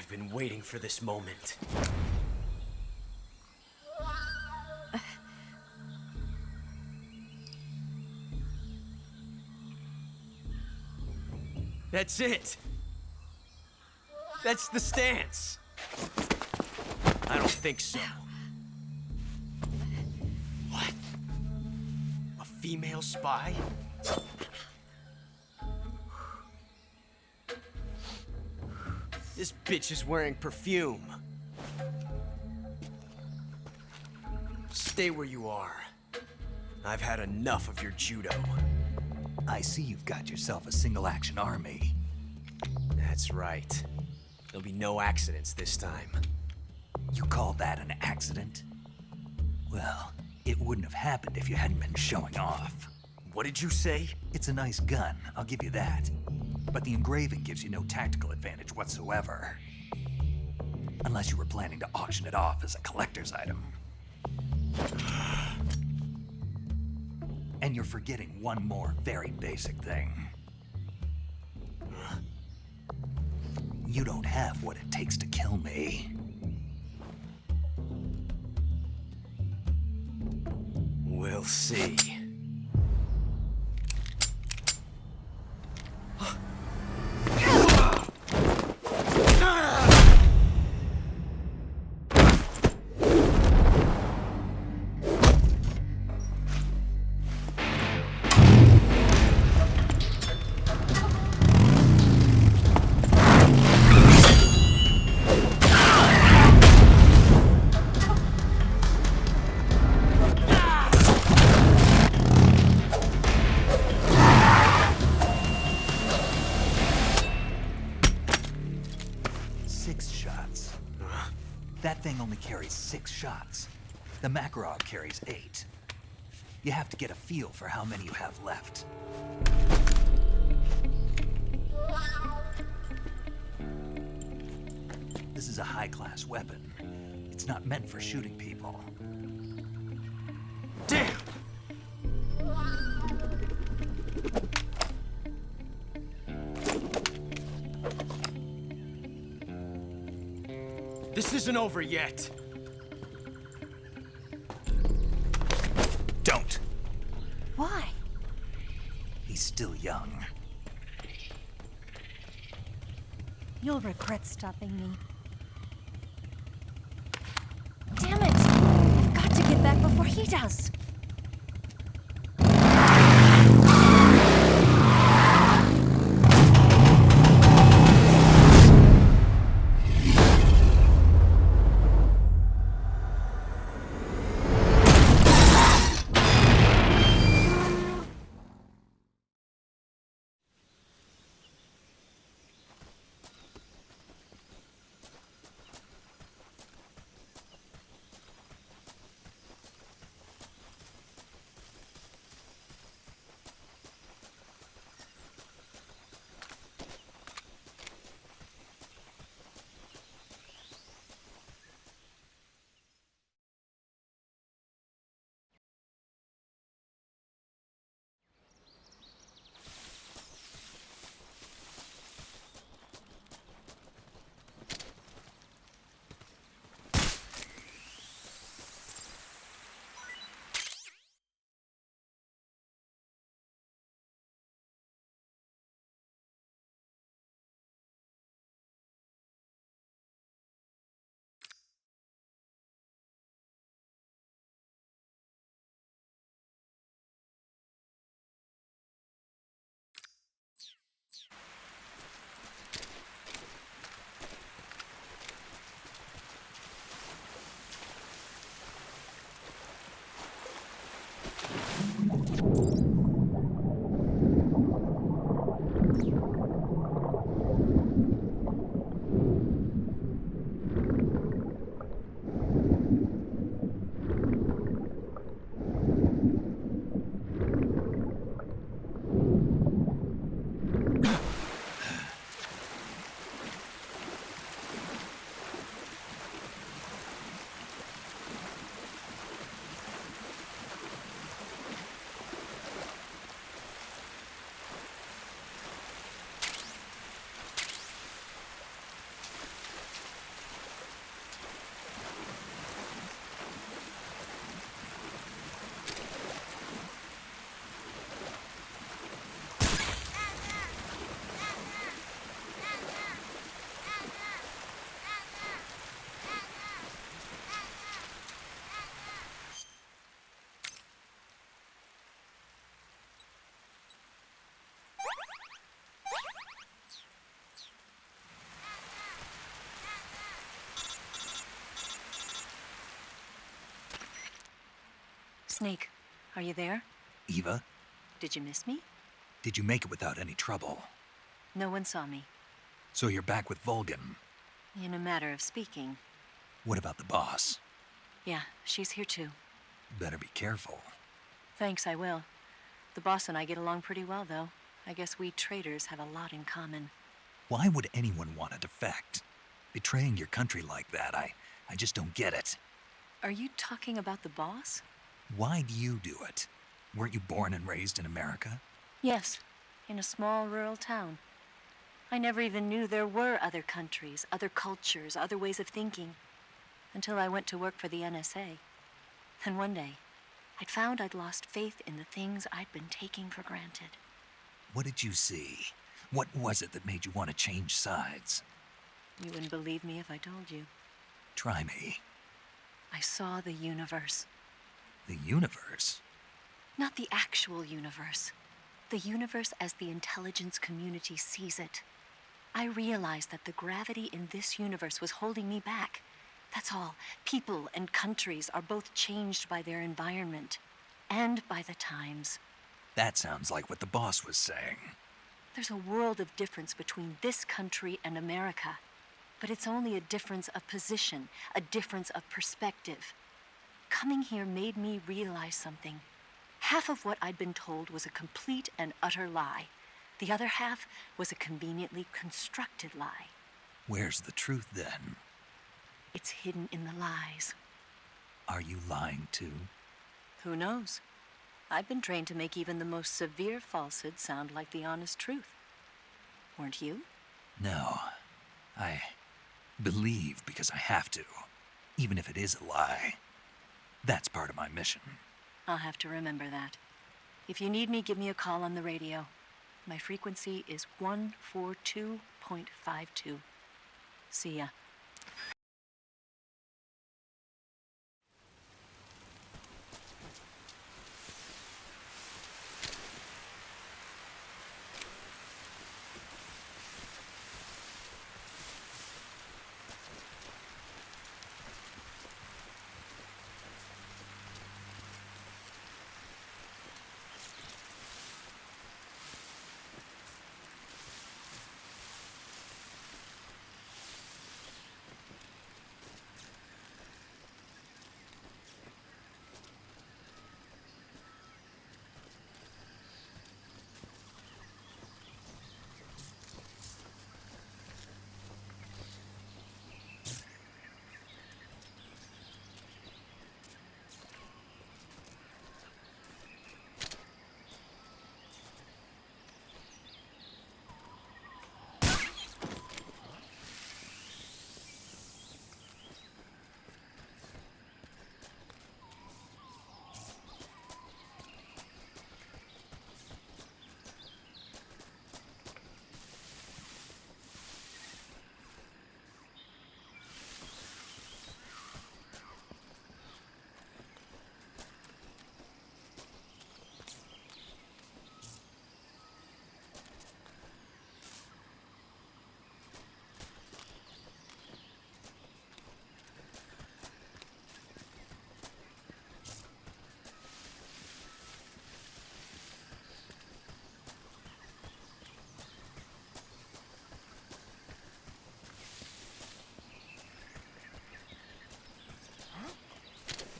I've been waiting for this moment. That's it. That's the stance. I don't think so. What? A female spy? This bitch is wearing perfume. Stay where you are. I've had enough of your judo.
I see you've got yourself a single-action army.
That's right. There'll be no accidents this time.
You call that an accident? Well, it wouldn't have happened if you hadn't been showing off.
What did you say?
It's a nice gun, I'll give you that. But the engraving gives you no tactical advantage whatsoever. Unless you were planning to auction it off as a collector's item. And you're forgetting one more very basic thing. You don't have what it takes to kill me.
We'll see.
That thing only carries 6 shots. The Makarov carries 8. You have to get a feel for how many you have left. This is a high-class weapon. It's not meant for shooting people.
Damn! This isn't over yet.
Don't.
Why?
He's still young.
You'll regret stopping me. Damn it! I've got to get back before he does. Snake, are you there?
Eva,
Did you miss me?
did you make it without any trouble?
No one saw me.
So you're back with Volgan.
In a matter of speaking.
What about the boss?
Yeah, she's here too.
Better be careful.
Thanks, I will. The boss and I get along pretty well, though. I guess we traitors have a lot in common.
Why would anyone want to defect? Betraying your country like that, I just don't get it.
Are you talking about the boss?
Why do you do it? Weren't you born and raised in America?
Yes, in a small rural town. I never even knew there were other countries, other cultures, other ways of thinking, until I went to work for the NSA. And one day, I'd found I'd lost faith in the things I'd been taking for granted.
What did you see? What was it that made you want to change sides?
You wouldn't believe me if I told you.
Try me.
I saw the universe.
The universe?
Not the actual universe. The universe as the intelligence community sees it. I realized that the gravity in this universe was holding me back. That's all. People and countries are both changed by their environment and by the times.
That sounds like what the boss was saying.
There's a world of difference between this country and America. But it's only a difference of position, a difference of perspective. Coming here made me realize something. Half of what I'd been told was a complete and utter lie. The other half was a conveniently constructed lie.
Where's the truth, then?
It's hidden in the lies.
Are you lying, too?
Who knows? I've been trained to make even the most severe falsehood sound like the honest truth. Weren't you?
No. I believe because I have to, even if it is a lie. That's part of my mission.
I'll have to remember that. If you need me, give me a call on the radio. My frequency is 142.52. See ya.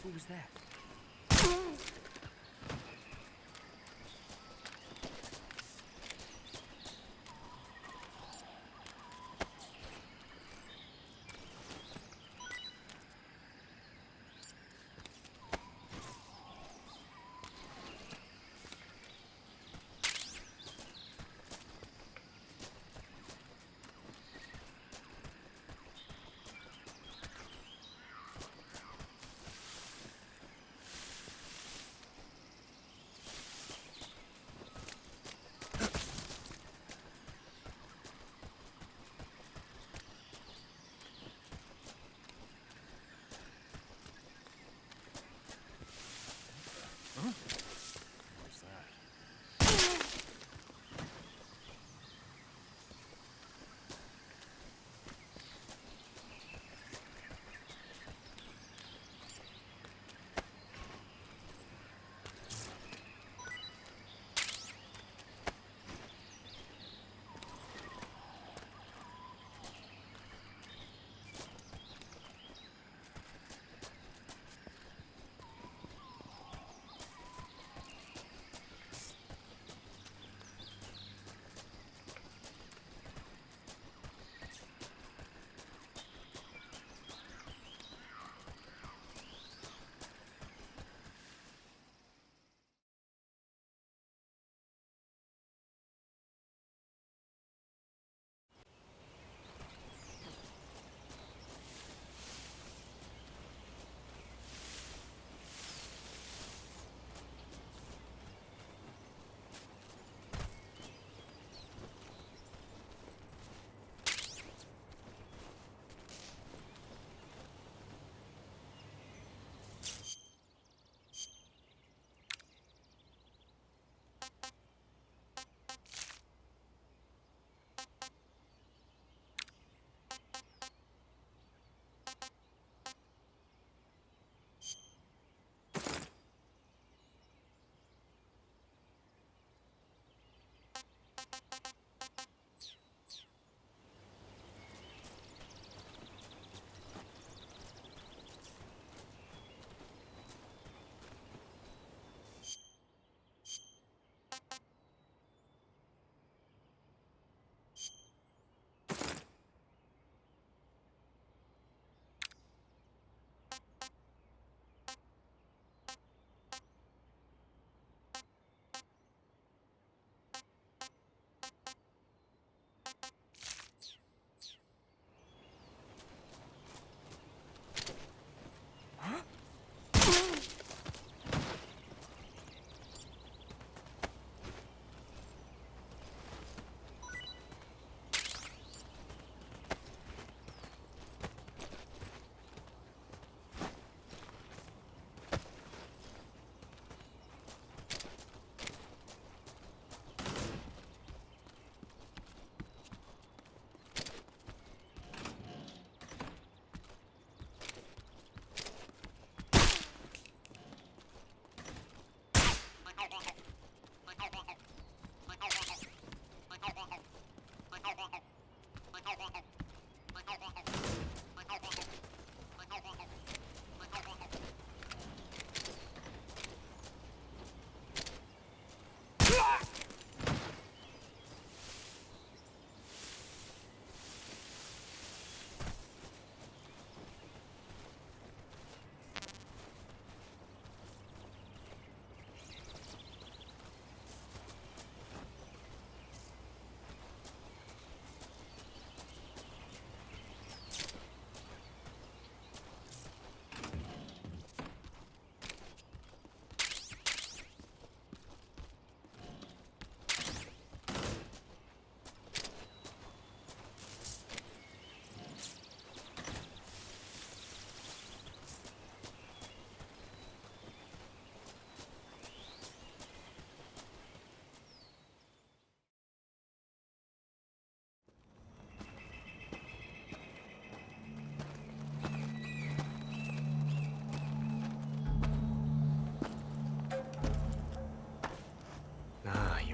Who was that?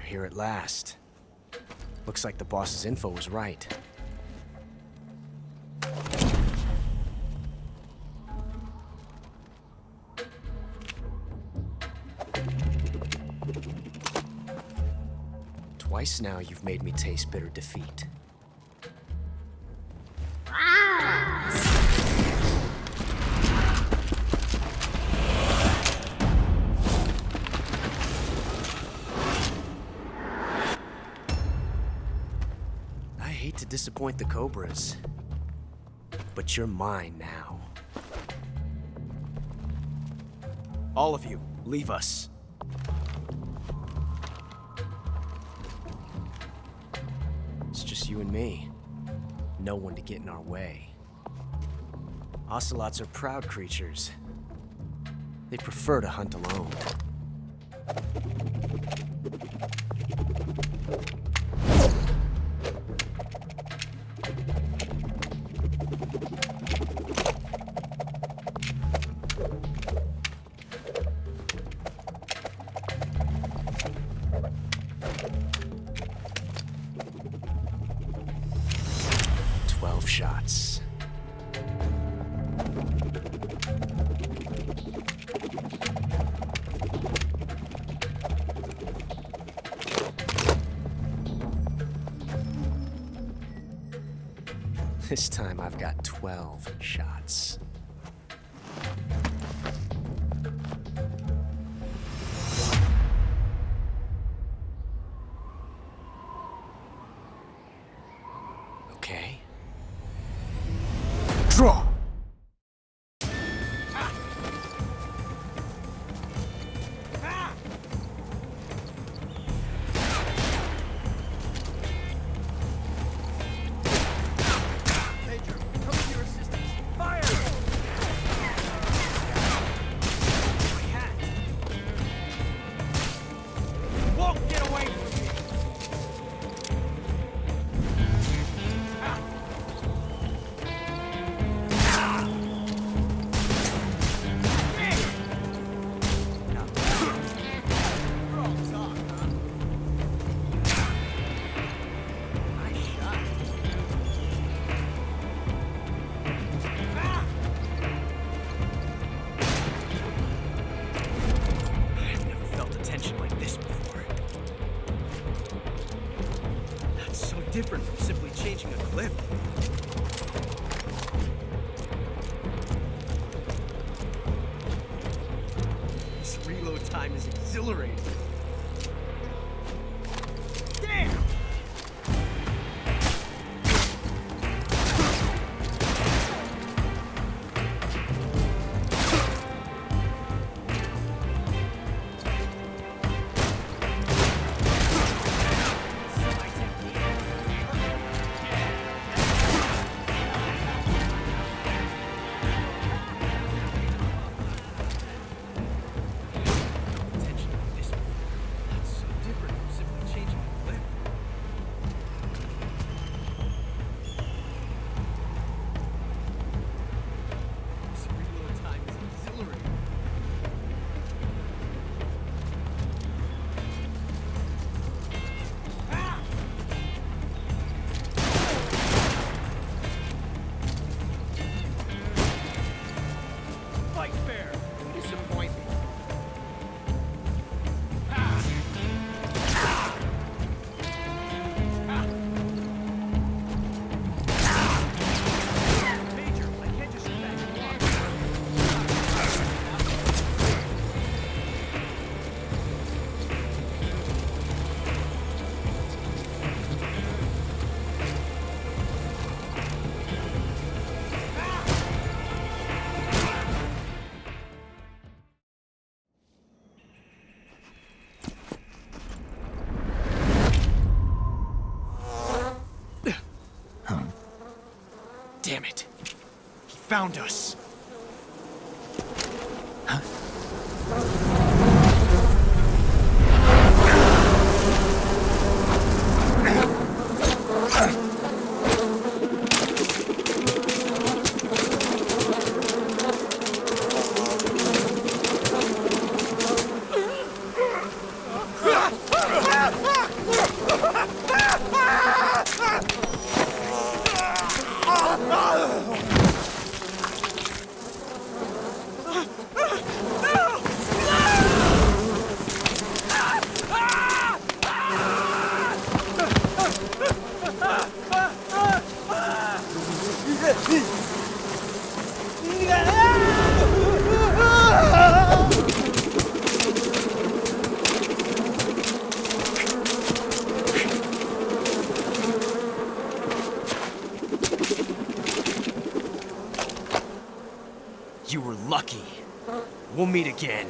here at last. Looks like the boss's info was right. Twice now you've made me taste bitter defeat. I hate to disappoint the Cobras, but you're mine now. All of you, leave us. It's just you and me. No one to get in our way. Ocelots are proud creatures. They prefer to hunt alone. Shots. This time I've got 12 shots. Okay. Draw! Different from simply changing a clip. This reload time is exhilarating. Damn! Damn it. He found us. Huh? You were lucky. We'll meet again.